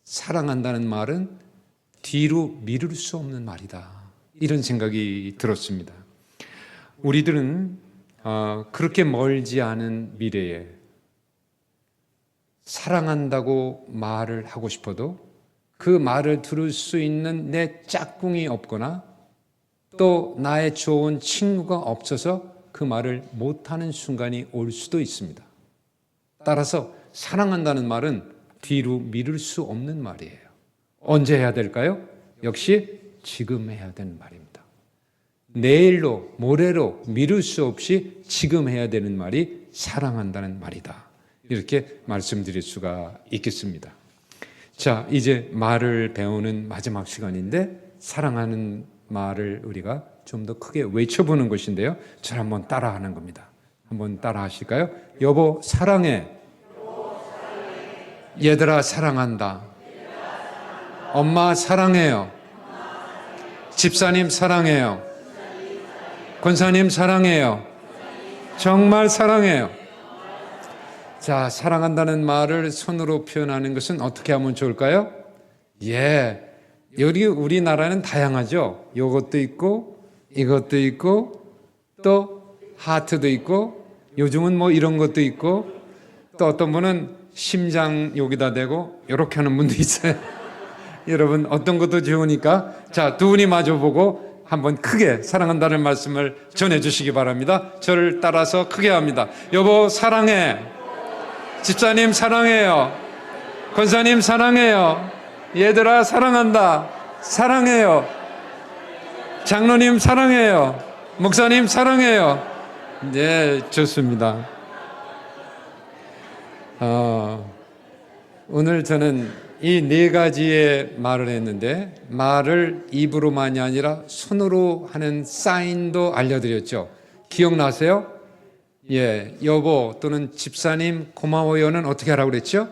사랑한다는 말은 뒤로 미룰 수 없는 말이다. 이런 생각이 들었습니다. 우리들은 그렇게 멀지 않은 미래에 사랑한다고 말을 하고 싶어도 그 말을 들을 수 있는 내 짝꿍이 없거나 또 나의 좋은 친구가 없어서 그 말을 못하는 순간이 올 수도 있습니다. 따라서 사랑한다는 말은 뒤로 미룰 수 없는 말이에요. 언제 해야 될까요? 역시 지금 해야 되는 말입니다. 내일로, 모레로 미룰 수 없이 지금 해야 되는 말이 사랑한다는 말이다. 이렇게 말씀드릴 수가 있겠습니다. 자, 이제 말을 배우는 마지막 시간인데 사랑하는 말을 우리가 좀 더 크게 외쳐보는 것인데요. 저를 한번 따라하는 겁니다. 한번 따라 하실까요? 여보 사랑해. 얘들아 사랑한다. 엄마 사랑해요. 집사님 사랑해요. 권사님 사랑해요. 정말 사랑해요. 자, 사랑한다는 말을 손으로 표현하는 것은 어떻게 하면 좋을까요? 예. 여기 우리나라는 다양하죠. 요것도 있고, 이것도 있고, 또 하트도 있고, 요즘은 뭐 이런 것도 있고, 또 어떤 분은 심장 여기다 대고 이렇게 하는 분도 있어요. 여러분 어떤 것도 좋으니까 자, 두 분이 마주보고 한번 크게 사랑한다는 말씀을 전해주시기 바랍니다. 저를 따라서 크게 합니다. 여보 사랑해. 집사님 사랑해요. 권사님 사랑해요. 얘들아 사랑한다. 사랑해요. 장로님 사랑해요. 목사님 사랑해요. 네, 좋습니다. 오늘 저는 이 네 가지의 말을 했는데 말을 입으로만이 아니라 손으로 하는 사인도 알려드렸죠. 기억나세요? 예, 여보 또는 집사님 고마워요는 어떻게 하라고 그랬죠?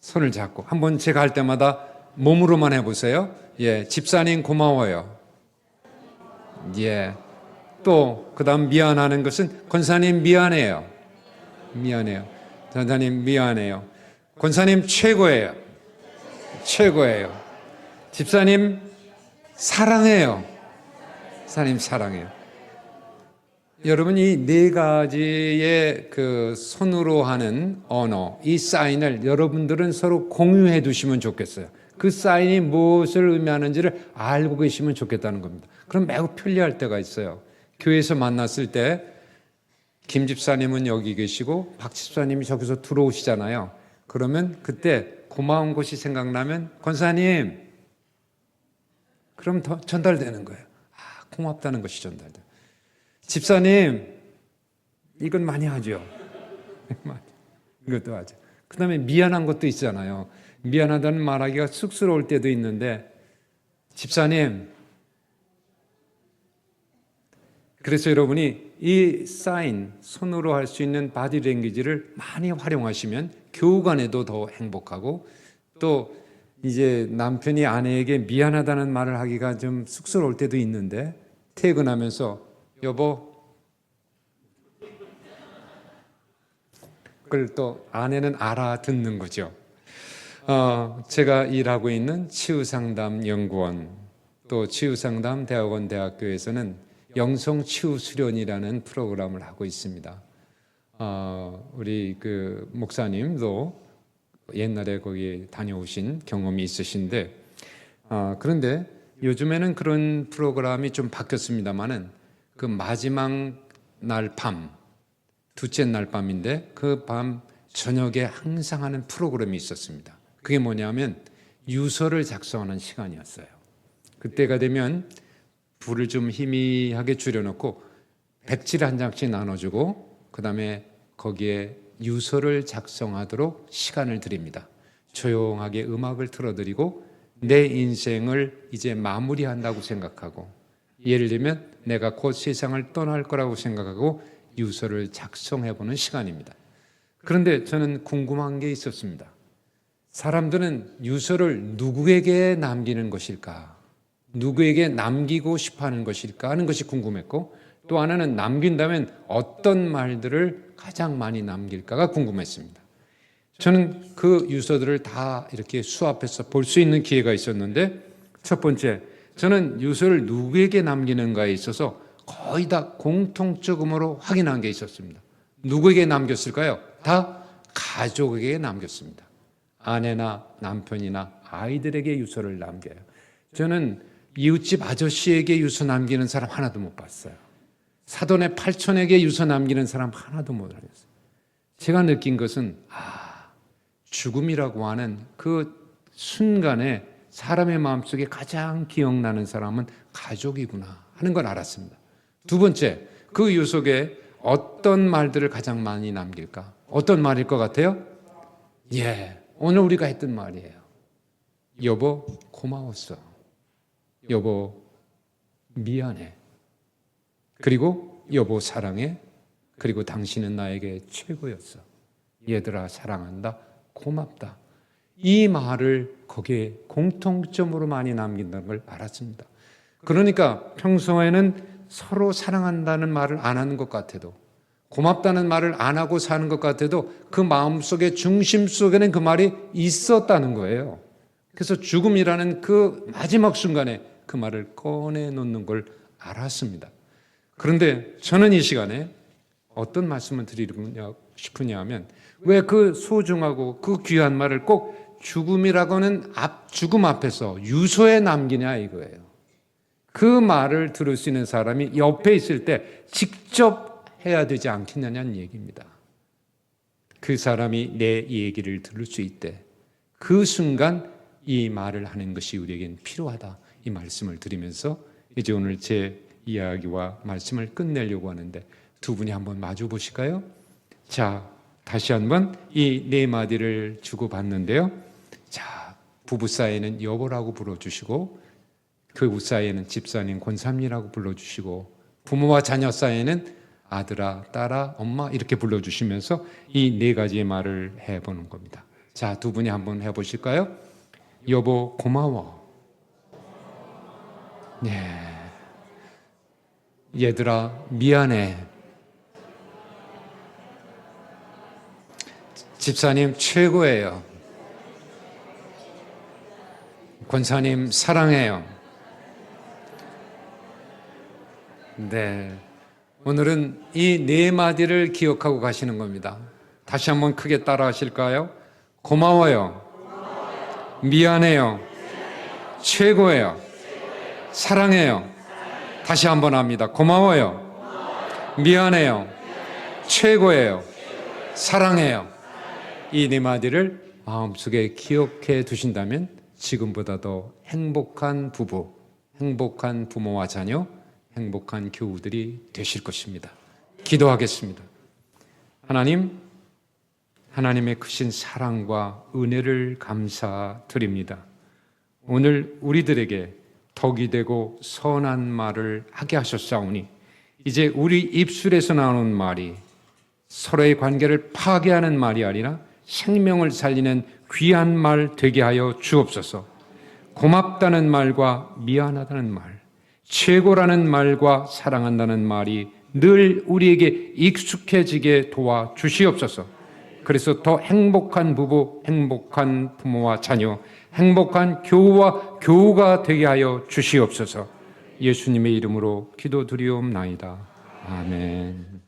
손을 잡고 한번 제가 할 때마다 몸으로만 해보세요. 예, 집사님 고마워요. 예, 또 그다음 미안하는 것은 권사님 미안해요. 미안해요. 권사님 미안해요. 권사님 최고예요. 최고예요. 집사님 사랑해요. 집사님 사랑해요. 여러분 이 네 가지의 그 손으로 하는 언어, 이 사인을 여러분들은 서로 공유해 두시면 좋겠어요. 그 사인이 무엇을 의미하는지를 알고 계시면 좋겠다는 겁니다. 그럼 매우 편리할 때가 있어요. 교회에서 만났을 때 김 집사님은 여기 계시고 박 집사님이 저기서 들어오시잖아요. 그러면 그때 고마운 것이 생각나면 권사님 그럼 더 전달되는 거예요. 아, 고맙다는 것이 전달돼요. 집사님 이건 많이 하죠. 이것도 하죠. 그 다음에 미안한 것도 있잖아요. 미안하다는 말하기가 쑥스러울 때도 있는데 집사님 그래서 여러분이 이 사인, 손으로 할 수 있는 바디 랭귀지를 많이 활용하시면 교우 간에도 더 행복하고 또 이제 남편이 아내에게 미안하다는 말을 하기가 좀 쑥스러울 때도 있는데 퇴근하면서 여보 그걸 또 아내는 알아듣는 거죠. 제가 일하고 있는 치유상담연구원 또 치유상담 대학원 대학교에서는 영성치유수련이라는 프로그램을 하고 있습니다. 우리 그 목사님도 옛날에 거기 다녀오신 경험이 있으신데 그런데 요즘에는 그런 프로그램이 좀 바뀌었습니다만은 그 마지막 날 밤, 둘째 날 밤인데 그 밤 저녁에 항상 하는 프로그램이 있었습니다. 그게 뭐냐면 유서를 작성하는 시간이었어요. 그때가 되면 불을 좀 희미하게 줄여놓고 백지를 한 장씩 나눠주고 그 다음에 거기에 유서를 작성하도록 시간을 드립니다. 조용하게 음악을 틀어드리고 내 인생을 이제 마무리한다고 생각하고 예를 들면 내가 곧 세상을 떠날 거라고 생각하고 유서를 작성해보는 시간입니다. 그런데 저는 궁금한 게 있었습니다. 사람들은 유서를 누구에게 남기는 것일까? 누구에게 남기고 싶어하는 것일까 하는 것이 궁금했고 또 하나는 남긴다면 어떤 말들을 가장 많이 남길까가 궁금했습니다. 저는 그 유서들을 다 이렇게 수합해서 볼 수 있는 기회가 있었는데 첫 번째, 저는 유서를 누구에게 남기는가에 있어서 거의 다 공통적으로 확인한 게 있었습니다. 누구에게 남겼을까요? 다 가족에게 남겼습니다. 아내나 남편이나 아이들에게 유서를 남겨요. 저는 이웃집 아저씨에게 유서 남기는 사람 하나도 못 봤어요. 사돈의 팔촌에게 유서 남기는 사람 하나도 못 알았어요. 제가 느낀 것은 죽음이라고 하는 그 순간에 사람의 마음속에 가장 기억나는 사람은 가족이구나 하는 걸 알았습니다. 두 번째, 그 유속에 어떤 말들을 가장 많이 남길까? 어떤 말일 것 같아요? 예, 오늘 우리가 했던 말이에요. 여보 고마웠어. 여보 미안해. 그리고 여보 사랑해. 그리고 당신은 나에게 최고였어. 얘들아 사랑한다. 고맙다. 이 말을 거기에 공통점으로 많이 남긴다는 걸 알았습니다. 그러니까 평소에는 서로 사랑한다는 말을 안 하는 것 같아도 고맙다는 말을 안 하고 사는 것 같아도 그 마음속에 중심 속에는 그 말이 있었다는 거예요. 그래서 죽음이라는 그 마지막 순간에 그 말을 꺼내놓는 걸 알았습니다. 그런데 저는 이 시간에 어떤 말씀을 드리고 싶으냐 하면 왜 그 소중하고 그 귀한 말을 꼭 죽음이라고는 죽음 앞에서 유서에 남기냐 이거예요. 그 말을 들을 수 있는 사람이 옆에 있을 때 직접 해야 되지 않겠느냐는 얘기입니다. 그 사람이 내 얘기를 들을 수 있대. 그 순간 이 말을 하는 것이 우리에겐 필요하다. 이 말씀을 드리면서 이제 오늘 제 이야기와 말씀을 끝내려고 하는데 두 분이 한번 마주 보실까요? 자, 다시 한번 이 네 마디를 주고받는데요. 자, 부부 사이에는 여보라고 불러주시고 그 사이에는 집사님, 권사님이라고 불러주시고 부모와 자녀 사이에는 아들아, 딸아, 엄마 이렇게 불러주시면서 이 네 가지의 말을 해보는 겁니다. 자, 두 분이 한번 해보실까요? 여보 고마워. 네. 얘들아 미안해. 집사님 최고예요. 권사님 사랑해요. 네. 오늘은 이 네 마디를 기억하고 가시는 겁니다. 다시 한번 크게 따라 하실까요? 고마워요. 미안해요. 최고예요. 사랑해요. 다시 한번 합니다. 고마워요. 미안해요. 최고예요. 사랑해요. 이 네 마디를 마음속에 기억해 두신다면 지금보다 더 행복한 부부, 행복한 부모와 자녀, 행복한 교우들이 되실 것입니다. 기도하겠습니다. 하나님, 하나님의 크신 사랑과 은혜를 감사드립니다. 오늘 우리들에게 덕이 되고 선한 말을 하게 하셨사오니 이제 우리 입술에서 나오는 말이 서로의 관계를 파괴하는 말이 아니라 생명을 살리는 귀한 말 되게 하여 주옵소서. 고맙다는 말과 미안하다는 말, 최고라는 말과 사랑한다는 말이 늘 우리에게 익숙해지게 도와 주시옵소서. 그래서 더 행복한 부부, 행복한 부모와 자녀, 행복한 교우와 교우가 되게 하여 주시옵소서. 예수님의 이름으로 기도드리옵나이다. 아멘.